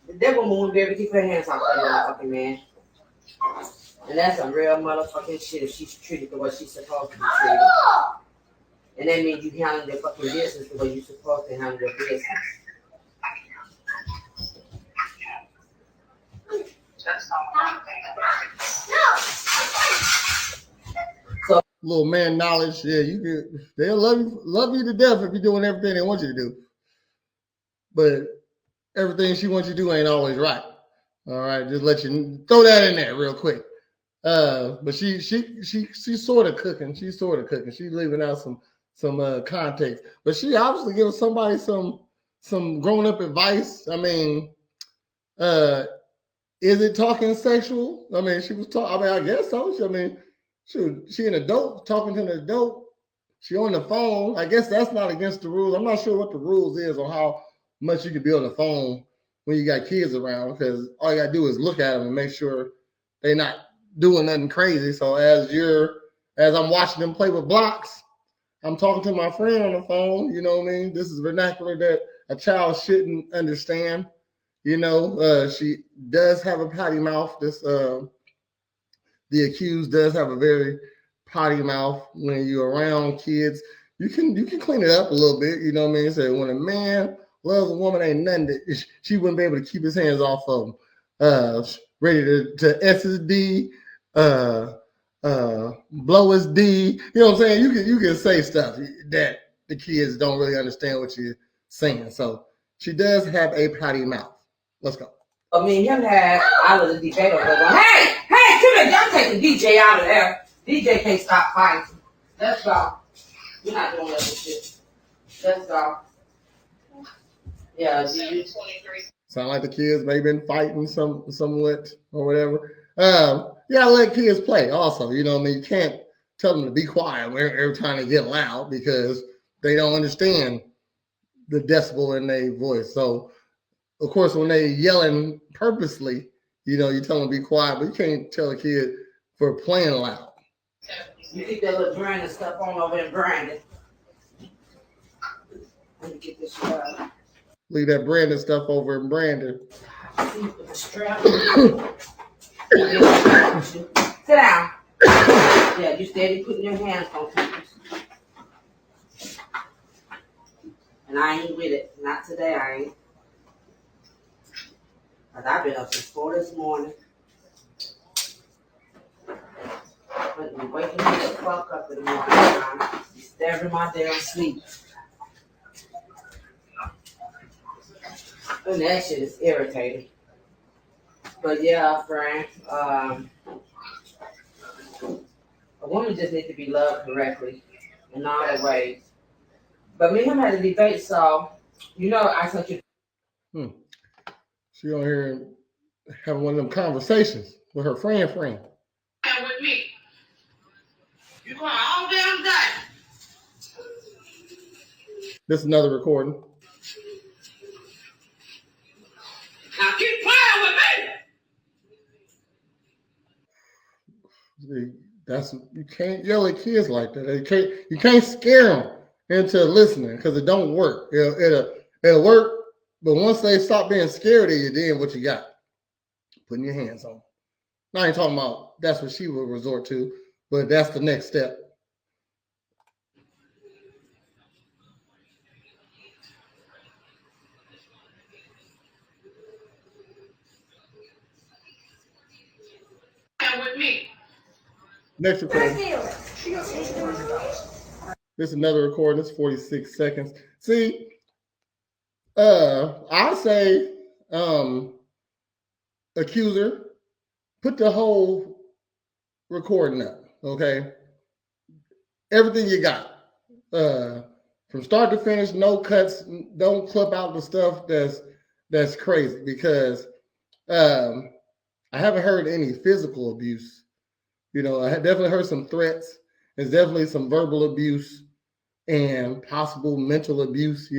Speaker 2: that woman won't be able to keep her hands off that motherfucking man. And that's a real motherfucking shit if she's treated the way she's supposed to be treated. And that means you handle your fucking business the way you're supposed to handle your business.
Speaker 1: So little man knowledge, yeah, they'll love you to death if you're doing everything they want you to do. But everything she wants you to do ain't always right. All right, just let you throw that in there real quick. But she's sort of cooking. She's leaving out some context. But she obviously gives somebody some grown up advice. I mean, is it talking sexual? I mean, she was talking. I mean, I guess so. She an adult talking to an adult. She on the phone. I guess that's not against the rules. I'm not sure what the rules is on how much you can be on the phone when you got kids around, because all you gotta do is look at them and make sure they're not doing nothing crazy. So as I'm watching them play with blocks, I'm talking to my friend on the phone. You know what I mean? This is vernacular that a child shouldn't understand. She does have a potty mouth. The accused does have a very potty mouth. When you're around kids, you can clean it up a little bit. You know what I mean? So when a man loves a woman, ain't nothing that she wouldn't be able to keep his hands off of him. Ready to SSD, blow his D. You know what I'm saying? You can say stuff that the kids don't really understand what you're saying. So she does have a potty mouth. Let's go.
Speaker 2: Me and him had out of the debate over there. Hey, Timmy, y'all take the DJ out of there. DJ can't stop fighting. Let's go. We're not doing that shit. Let's go. Yeah,
Speaker 1: sound like the kids may have been fighting somewhat or whatever. You gotta let kids play also. You know what I mean? You can't tell them to be quiet every time they get loud because they don't understand the decibel in their voice. So of course, when they yelling purposely, you tell them to be quiet, but you can't tell a kid for playing loud.
Speaker 2: You keep that little Brandon stuff on over in Brandon. Let me get this shit.
Speaker 1: Leave that Brandon stuff over in Brandon.
Speaker 2: Sit down. Yeah, you steady putting your hands on things. And I ain't with it. Not today, I ain't. I've been up since 4 this morning. But waking me the fuck up in the morning time. Disturbing my damn sleep. And that shit is irritating. But yeah, friend, a woman just needs to be loved correctly in all the ways. But me and him had a debate, so I sent you.
Speaker 1: She on here having one of them conversations with her friend.
Speaker 2: And with me. You going all damn day.
Speaker 1: This is another recording.
Speaker 2: Now keep playing with
Speaker 1: me. You can't yell at kids like that. You can't scare them into listening because it don't work. It'll work. But once they stop being scared of you, then what you got? Putting your hands on them. Now, I ain't talking about that's what she would resort to, but that's the next step.
Speaker 2: with me.
Speaker 1: Next recording. This is another recording. It's 46 seconds. See, I say, accuser, put the whole recording up, okay? Everything you got. From start to finish, no cuts. Don't clip out the stuff that's crazy because I haven't heard any physical abuse. I definitely heard some threats. There's definitely some verbal abuse and possible mental abuse.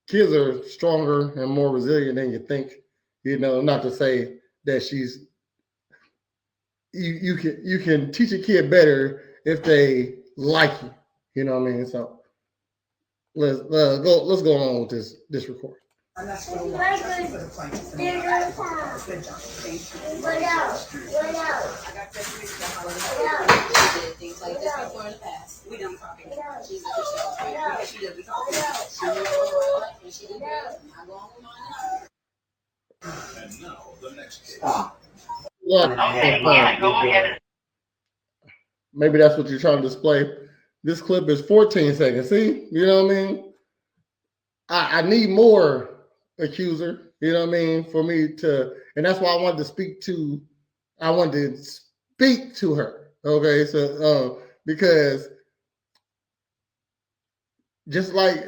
Speaker 1: Kids are stronger and more resilient than you think. Not to say that she's. You can teach a kid better if they like you. You know what I mean? So let's go on with this recording.
Speaker 3: And that's what good job. What else? I got things like this before in the past. We don't talk anymore. She's a because she doesn't talk anymore. She knows my life and she didn't do it. I go on with mine. And now the next case.
Speaker 1: Go ahead. Maybe that's what you're trying to display. This clip is 14 seconds. See? You know what I mean? I need more, accuser. You know what I mean? For me to, and that's why I wanted to speak to her. Okay, so because just like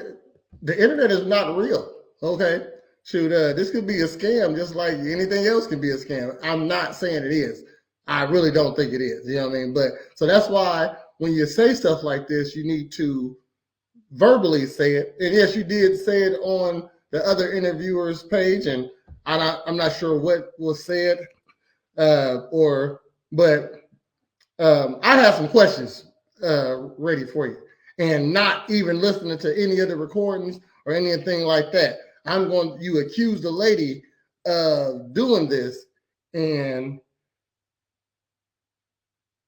Speaker 1: the internet is not real. Okay, shoot, this could be a scam, just like anything else can be a scam. I'm not saying it is. I really don't think it is. You know what I mean? But so that's why when you say stuff like this, you need to verbally say it. And yes, you did say it on the other interviewer's page, and I'm not sure what was said, but I have some questions ready for you. And not even listening to any of the recordings or anything like that. you accuse the lady of doing this, and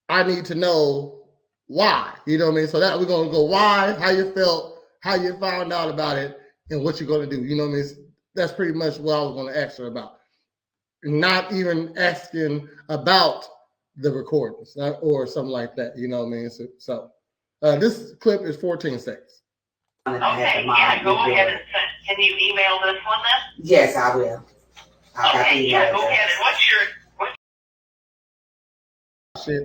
Speaker 1: I need to know why. You know what I mean? So that we're gonna go why, how you felt, how you found out about it, and what you're gonna do. You know what I mean? That's pretty much what I was gonna ask her about. Not even asking about the recordings or something like that. You know what I mean? So this clip is 14 seconds.
Speaker 2: Okay, yeah, go ahead and send. Can you email this one then?
Speaker 3: Yes, I will.
Speaker 2: Okay, yeah, go ahead. And what's your
Speaker 1: shit?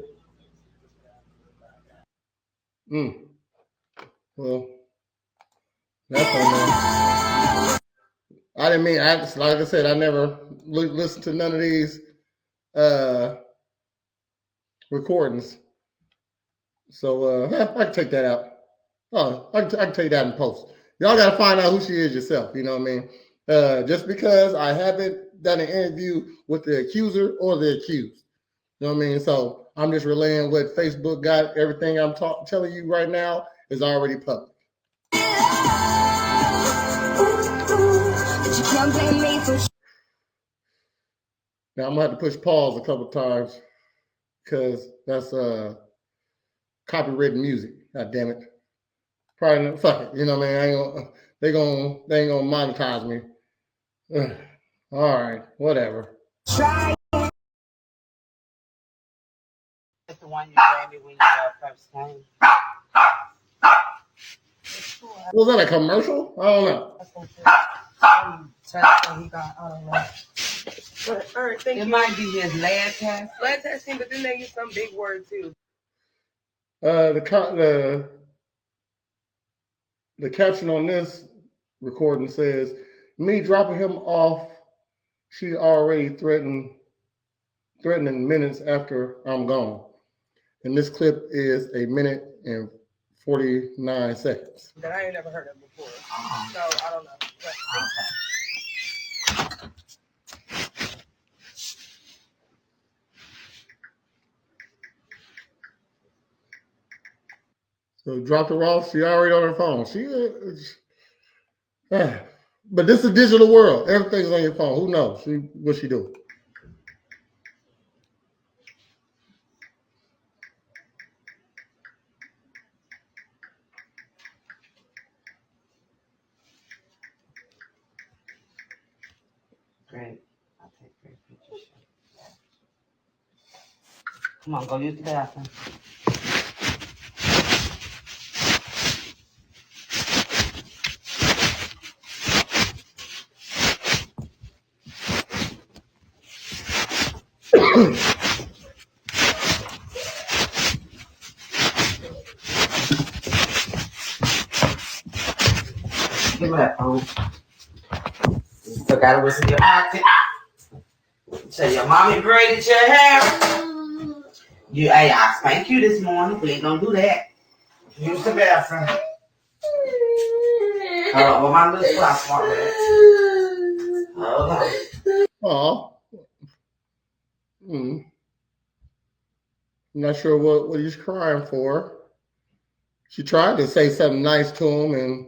Speaker 1: Well, that's on there. I didn't mean, like I said, I never listened to none of these recordings. So I can take that out. Oh, I can take that in post. Y'all got to find out who she is yourself. You know what I mean? Just because I haven't done an interview with the accuser or the accused. You know what I mean? So I'm just relaying what Facebook got. Everything I'm telling you right now is already public. Now I'm gonna have to push pause a couple times because that's copyrighted music. God damn it! Probably not, fuck it. You know what I mean? They ain't gonna monetize me. All right, whatever.
Speaker 2: Try. It's the one you gave me when you first came.
Speaker 1: Was that a commercial? I don't know.
Speaker 3: I don't know. But it might be his last testing, but then they use some big word too.
Speaker 1: The caption on this recording says, "Me dropping him off. She already threatening minutes after I'm gone." And this clip is 1 minute and 49 seconds.
Speaker 3: That I ain't never heard of before. So I don't know.
Speaker 1: So dropped her off. She already on her phone. But this is a digital world. Everything's on your phone. Who knows? What she doing?
Speaker 2: Great. I'll take great pictures. Come on, go use the bathroom. Give me that phone. You still gotta listen to your pocket. Say your mommy braided your hair. Hey, I spanked you this morning. We ain't gonna do that. Use the bathroom. Well, my little fly smart with it. Hold on.
Speaker 1: I'm not sure what he's crying for. She tried to say something nice to him, and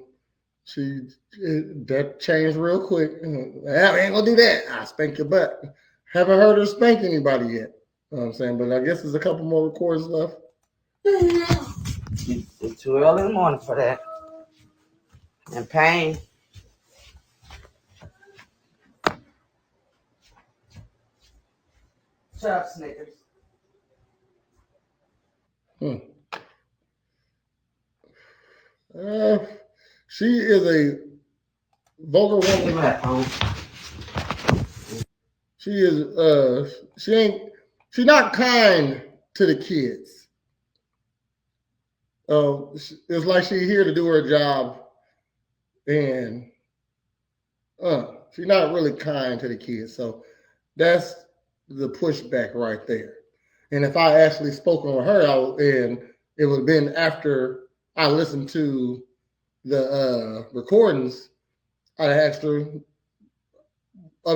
Speaker 1: that changed real quick. I ain't gonna do that. I spank your butt. Haven't heard her spank anybody yet. You know what I'm saying? But I guess there's a couple more recordings left.
Speaker 2: It's too early in the morning for that. And pain. Shut up, Snickers.
Speaker 1: She is a vulgar woman. She's not kind to the kids. It's like she's here to do her job, and she's not really kind to the kids. So that's the pushback right there. And if I actually spoke on her, and it would have been after I listened to the recordings, I asked her. I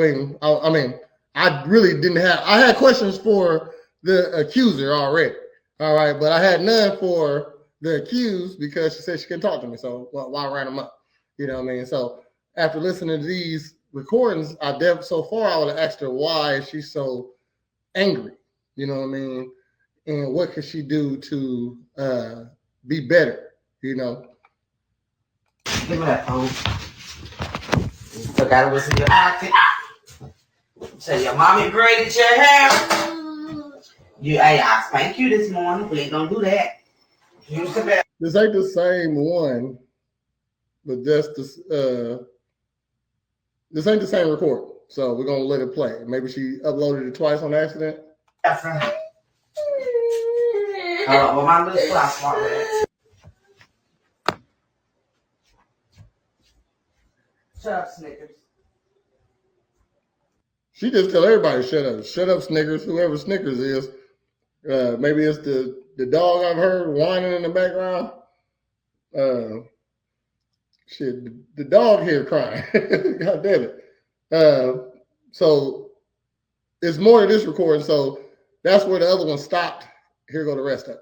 Speaker 1: really didn't have. I had questions for the accuser already. All right, but I had none for the accused because she said she couldn't talk to me. So why write them up? You know what I mean? So after listening to these recordings, so far I would have asked her why she's so angry. You know what I mean? And what could she do to be better? You know.
Speaker 2: Give me that phone. So gotta listen to your outfit. Say your mommy braided your hair. Hey, I spanked you this morning. We ain't gonna do that. Use the best.
Speaker 1: This ain't the same one, but that's this. This ain't the same recording, so we're gonna let it play. Maybe she uploaded it twice on accident.
Speaker 2: Well, my little class already. Shut up, Snickers.
Speaker 1: She just tell everybody shut up, Snickers. Whoever Snickers is, maybe it's the dog I've heard whining in the background. Shit, the dog here crying. God damn it. So it's more to this recording. So that's where the other one stopped. Here go the rest of it.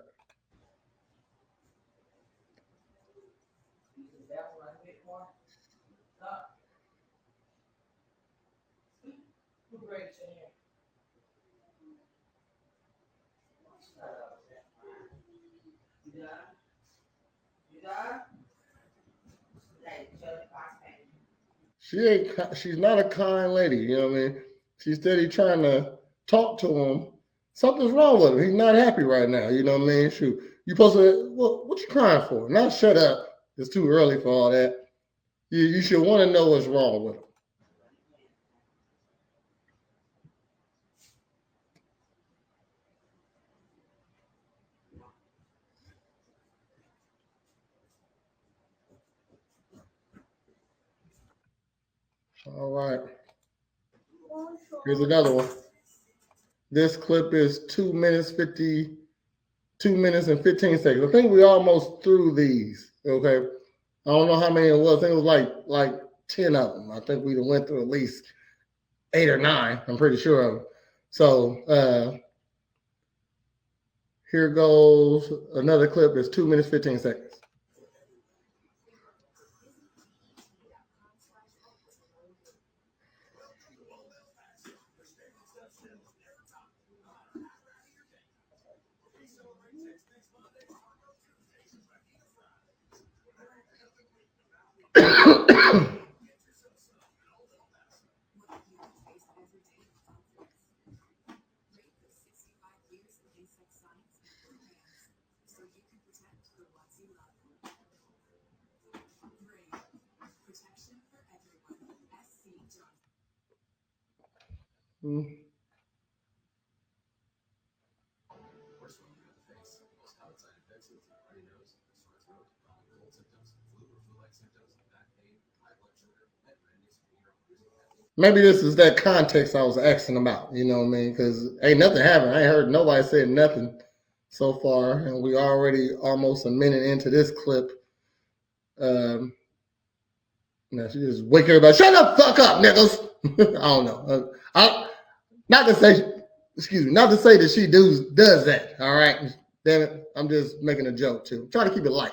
Speaker 1: She's not a kind lady, you know what I mean? She's steady trying to talk to him. Something's wrong with him. He's not happy right now, you know what I mean? Shoot, you supposed to, what you crying for? Not shut up. It's too early for all that. You should want to know what's wrong with him. All right. Here's another one. This clip is 2 minutes and 15 seconds. I think we almost through these. Okay. I don't know how many it was. I think it was like 10 of them. I think we went through at least 8 or 9. I'm pretty sure of them. So here goes another clip. It's 2 minutes, 15 seconds. Maybe this is that context I was asking about, you know what I mean? Because ain't nothing happened. I ain't heard nobody say nothing so far, and we already almost a minute into this clip. Now she just wake everybody, shut the fuck up, niggas. I don't know. Not to say that she does that. All right, damn it. I'm just making a joke too. Try to keep it light.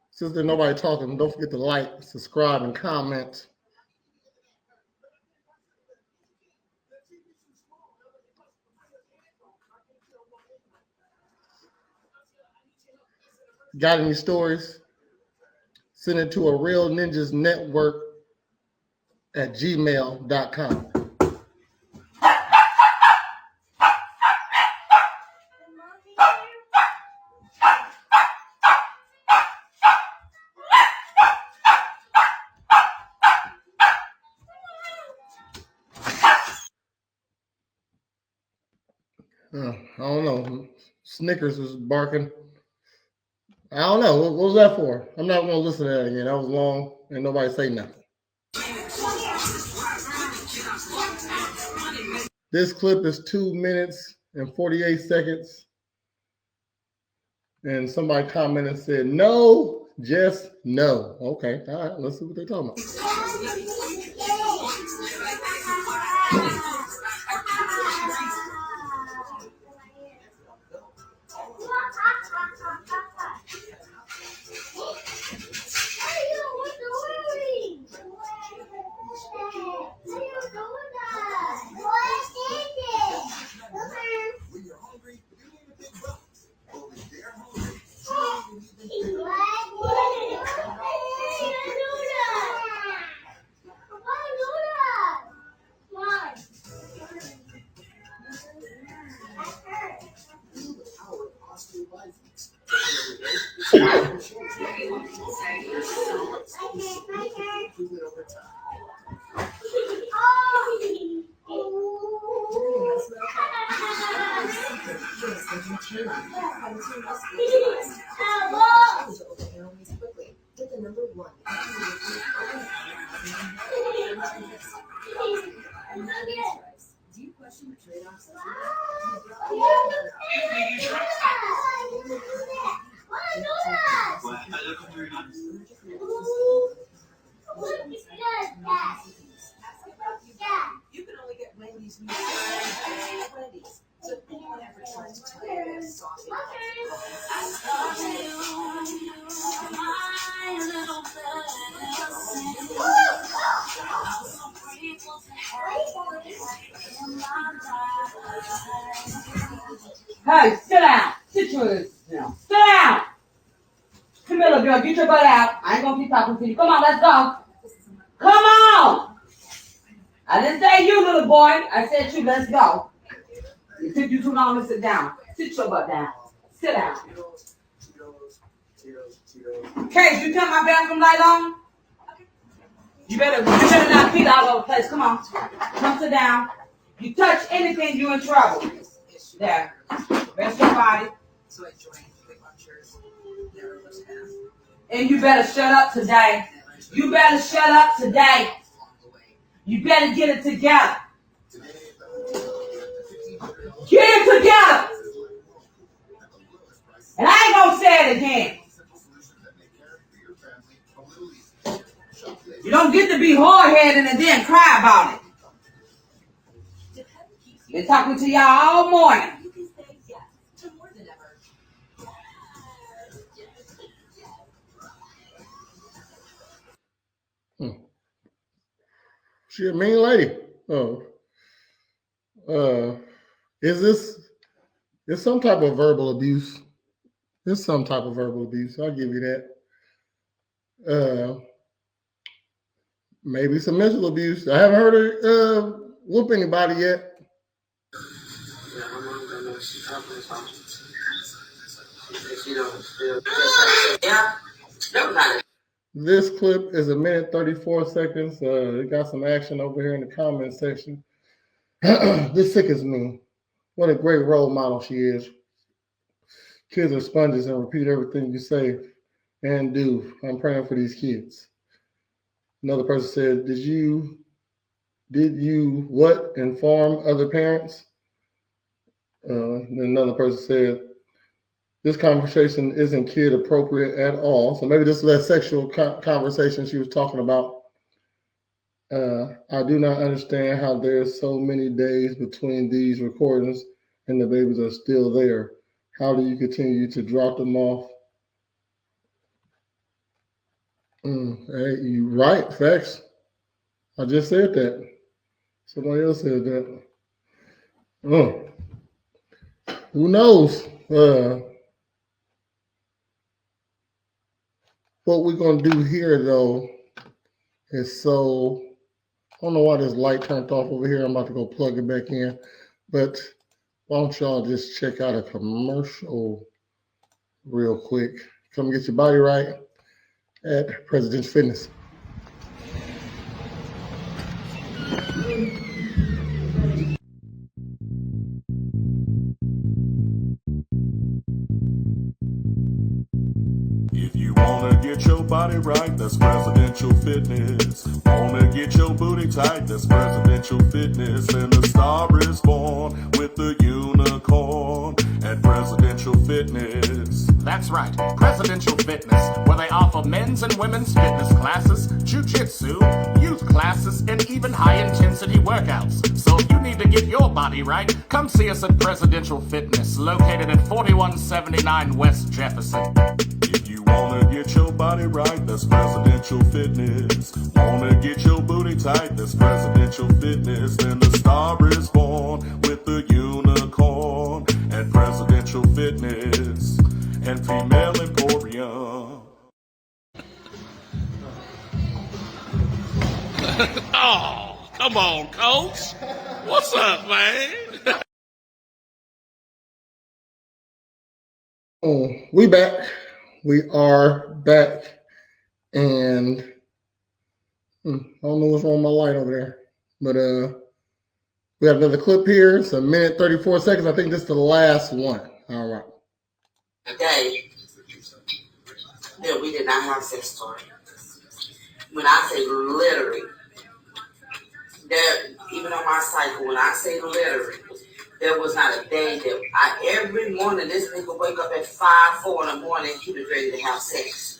Speaker 1: Since there's nobody talking, don't forget to like, subscribe, and comment. Got any stories? Send it to a real ninjas network at gmail.com. I don't know. Snickers was barking. I don't know. What was that for? I'm not going to listen to that again. That was long and nobody say nothing. This clip is 2 minutes and 48 seconds. And somebody commented and said, no, just no. Okay, all right, let's see what they're talking about.
Speaker 3: Do you question the trade-offs? You can only get Wendy's new Wendy's. So if anyone ever tries to tell you that sausage.
Speaker 4: Hey, sit down. Sit your ass down. Sit down. Come here, little girl. Get your butt out. I ain't gonna keep talking to you. Come on, let's go. Come on. I didn't say you, little boy. I said you. Let's go. It took you too long to sit down. Sit your butt down. Sit down. Case, you turn my bathroom light on? You better not feet all over the place. Come on. Come sit down. You touch anything, you in trouble. There. Rest your body. And you better shut up today. You better shut up today. You better get it together. Get it together. And I ain't gonna say it again. You don't get to be hard-headed and then cry about it. Been talking to y'all all morning.
Speaker 1: She a mean lady. Oh. Is this it's some type of verbal abuse? It's some type of verbal abuse. I'll give you that. Maybe some mental abuse. I haven't heard her whoop anybody yet. This clip is 1 minute 34 seconds. It got some action over here in the comment section. This sickens me. What a great role model she is. Kids are sponges and repeat everything you say and do. I'm praying for these kids. Another person said, did you what inform other parents? Then another person said, this conversation isn't kid appropriate at all. So maybe this is that sexual conversation she was talking about. I do not understand how there's so many days between these recordings and the babies are still there. How do you continue to drop them off? Hey, you right, facts. I just said that. Somebody else said that. Who knows? What we're going to do here, though, is so... I don't know why this light turned off over here. I'm about to go plug it back in. But why don't y'all just check out a commercial real quick. Come get your body right at President's Fitness.
Speaker 5: get your body right, that's presidential fitness. Wanna get your booty tight, that's presidential fitness. And the star is born with the unicorn at Presidential Fitness.
Speaker 6: That's right, Presidential Fitness, where they offer men's and women's fitness classes, jiu-jitsu, youth classes, and even high-intensity workouts. So if you need to get your body right, come see us at Presidential Fitness, located at 4179 West Jefferson.
Speaker 5: If you wanna get your body right, that's Presidential Fitness. Wanna get your booty tight, that's Presidential Fitness. And the star is born with the unicorn at Presidential Fitness and Female Emporium.
Speaker 7: Oh, come on, Coach. What's up, man?
Speaker 1: Oh, we back. We are back. And I don't know what's wrong with my light over there. But we have another clip here. It's a minute 34 seconds. I think this is the last one. All right.
Speaker 8: Today, that we did not have sex story. When I say literally, there, even on my cycle, when I say literally, there was not a day that every morning this nigga wake up at 5, 4 in the morning, he was ready to have sex.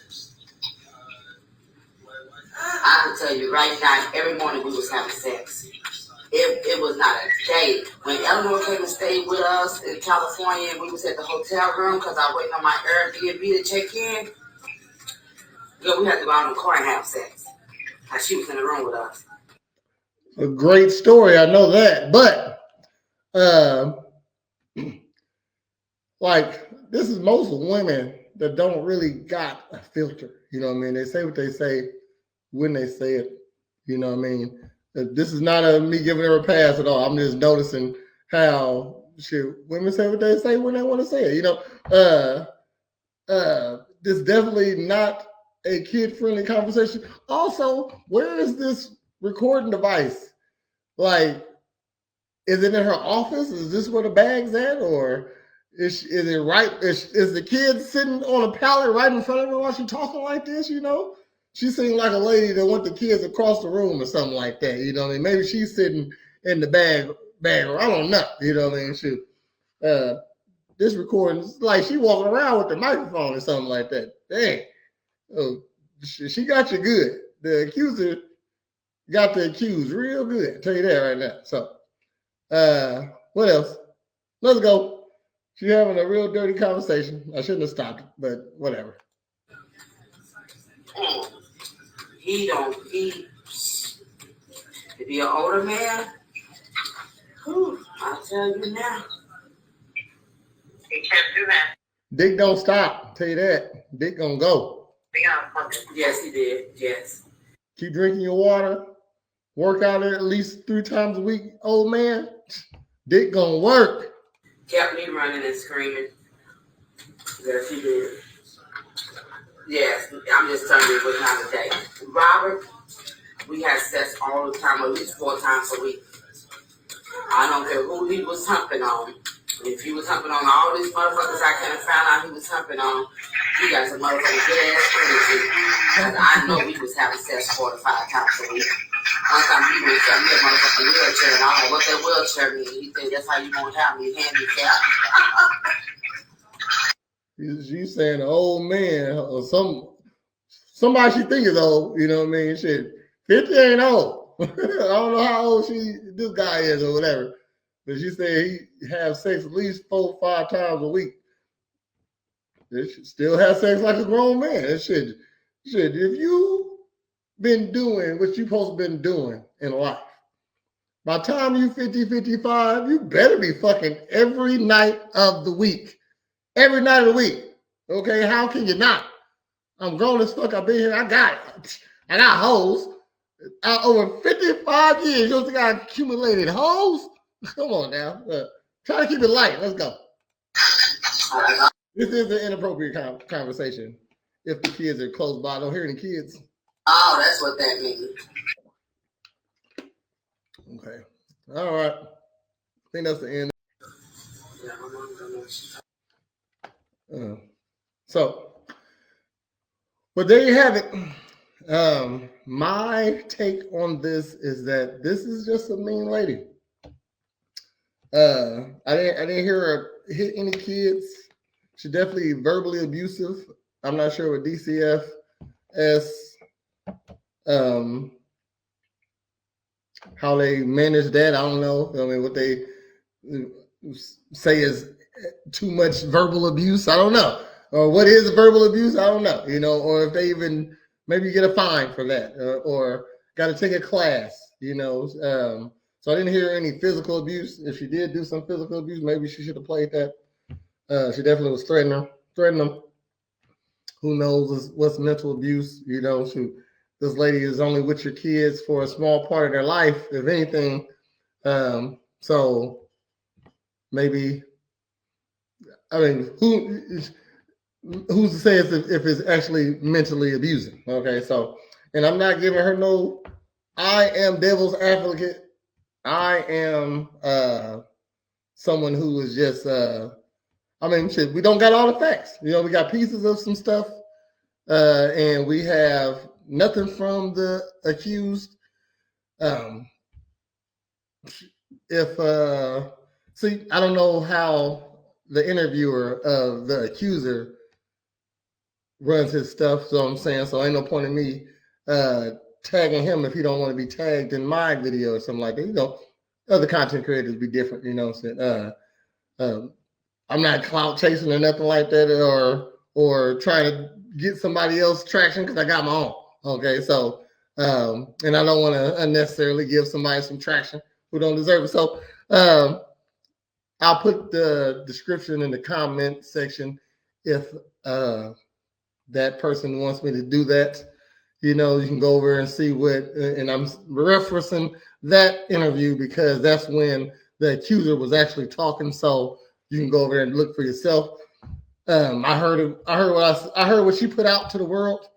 Speaker 8: I can tell you right now, every morning we was having sex. It was not a day. When Eleanor came and stayed with us in California and we was at the hotel room because I waiting on my Airbnb to check in, we had to go out in the car and have sex. Like she was in the room with us.
Speaker 1: A great story, I know that. But like, this is most women that don't really got a filter. You know what I mean? They say what they say when they say it. You know what I mean? This is not me giving her a pass at all. I'm just noticing how women say what they say when they want to say it. You know, this is definitely not a kid-friendly conversation. Also, where is this recording device? Like, is it in her office? Is this where the bag's at? Or is it right? Is the kid sitting on a pallet right in front of her while she's talking like this, you know? She seemed like a lady that went the kids across the room or something like that, you know what I mean? Maybe she's sitting in the bag, or I don't know, you know what I mean? Shoot. This recording is like she walking around with the microphone or something like that. Dang. Oh, she got you good. The accuser got the accused real good. I'll tell you that right now. So, what else? Let's go. She's having a real dirty conversation. I shouldn't have stopped it, but whatever.
Speaker 8: To be an older man, I'll tell you now. He can't do that.
Speaker 1: Dick don't stop. I'll tell you that. Dick gonna go.
Speaker 8: Yes, he did. Yes.
Speaker 1: Keep drinking your water. Work out at least 3 times a week, old man. Dick gonna work.
Speaker 8: Kept me running and screaming. Yes, he did. Yes, I'm just telling you it was not a day. Robert, we had sex all the time, at least 4 times a week. I don't care who he was humping on. If he was humping on all these motherfuckers I kind of found out he was humping on, he got some motherfucking good ass energy. Because I know he was having sex 4 to 5 times a week. One time he was telling me a motherfucking wheelchair, and I'm like, what that wheelchair mean? He said, that's how you gonna have me handicapped.
Speaker 1: She's saying an old man or somebody she think is old, you know what I mean? Shit, 50 ain't old. I don't know how old this guy is or whatever. But she said he have sex at least 4 or 5 times a week. They should still have sex like a grown man. It should. If you been doing what you supposed to been doing in life, by the time you 50, 55, you better be fucking every night of the week. Every night of the week. Okay, how can you not? I'm grown as fuck. I've been here. I got it. I got hoes. Over 55 years, you still got accumulated hoes? Come on now. Try to keep it light. Let's go. This is an inappropriate conversation. If the kids are close by, I don't hear any kids.
Speaker 8: Oh, that's what that means.
Speaker 1: Okay. All right. I think that's the end. So, But there you have it. My take on this is that this is just a mean lady. I didn't hear her hit any kids. She's definitely verbally abusive. I'm not sure what DCFS how they manage that. I don't know. I mean, what they say is too much verbal abuse. I don't know. Or what is verbal abuse? I don't know. Or if they even maybe get a fine for that, or got to take a class. So I didn't hear any physical abuse. If she did do some physical abuse, maybe she should have played that. She definitely was threatening them. Who knows what's mental abuse? This lady is only with your kids for a small part of their life, if anything. So maybe, I mean, who's to say if it's actually mentally abusing? Okay, so, and I'm not giving her no, I am devil's advocate. I am someone who is just, shit, we don't got all the facts. We got pieces of some stuff, and we have nothing from the accused. See, I don't know how the interviewer of the accuser runs his stuff, so I'm saying, so ain't no point in me tagging him if he don't want to be tagged in my video or something like that. Other content creators be different, what I'm saying? I'm not clout chasing or nothing like that, or trying to get somebody else traction because I got my own. Okay, so and I don't want to unnecessarily give somebody some traction who don't deserve it. So I'll put the description in the comment section if that person wants me to do that. You can go over and see what, and I'm referencing that interview because that's when the accuser was actually talking. So you can go over and look for yourself. I heard what she put out to the world.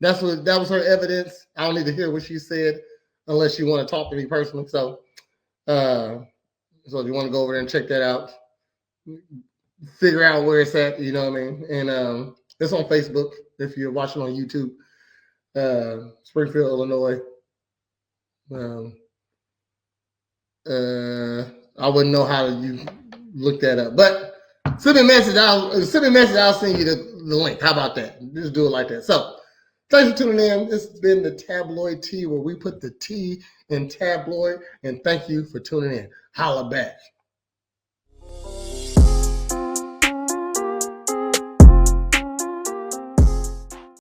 Speaker 1: That was her evidence. I don't need to hear what she said unless you want to talk to me personally. So if you want to go over there and check that out, figure out where it's at, you know what I mean? And it's on Facebook if you're watching on YouTube. Springfield, Illinois. I wouldn't know how you look that up, but send me a message. I'll send you the link. How about that? Just do it like that. So thanks for tuning in. This has been the Tabloid Tea, where we put the T in tabloid, and thank you for tuning in. Holla back.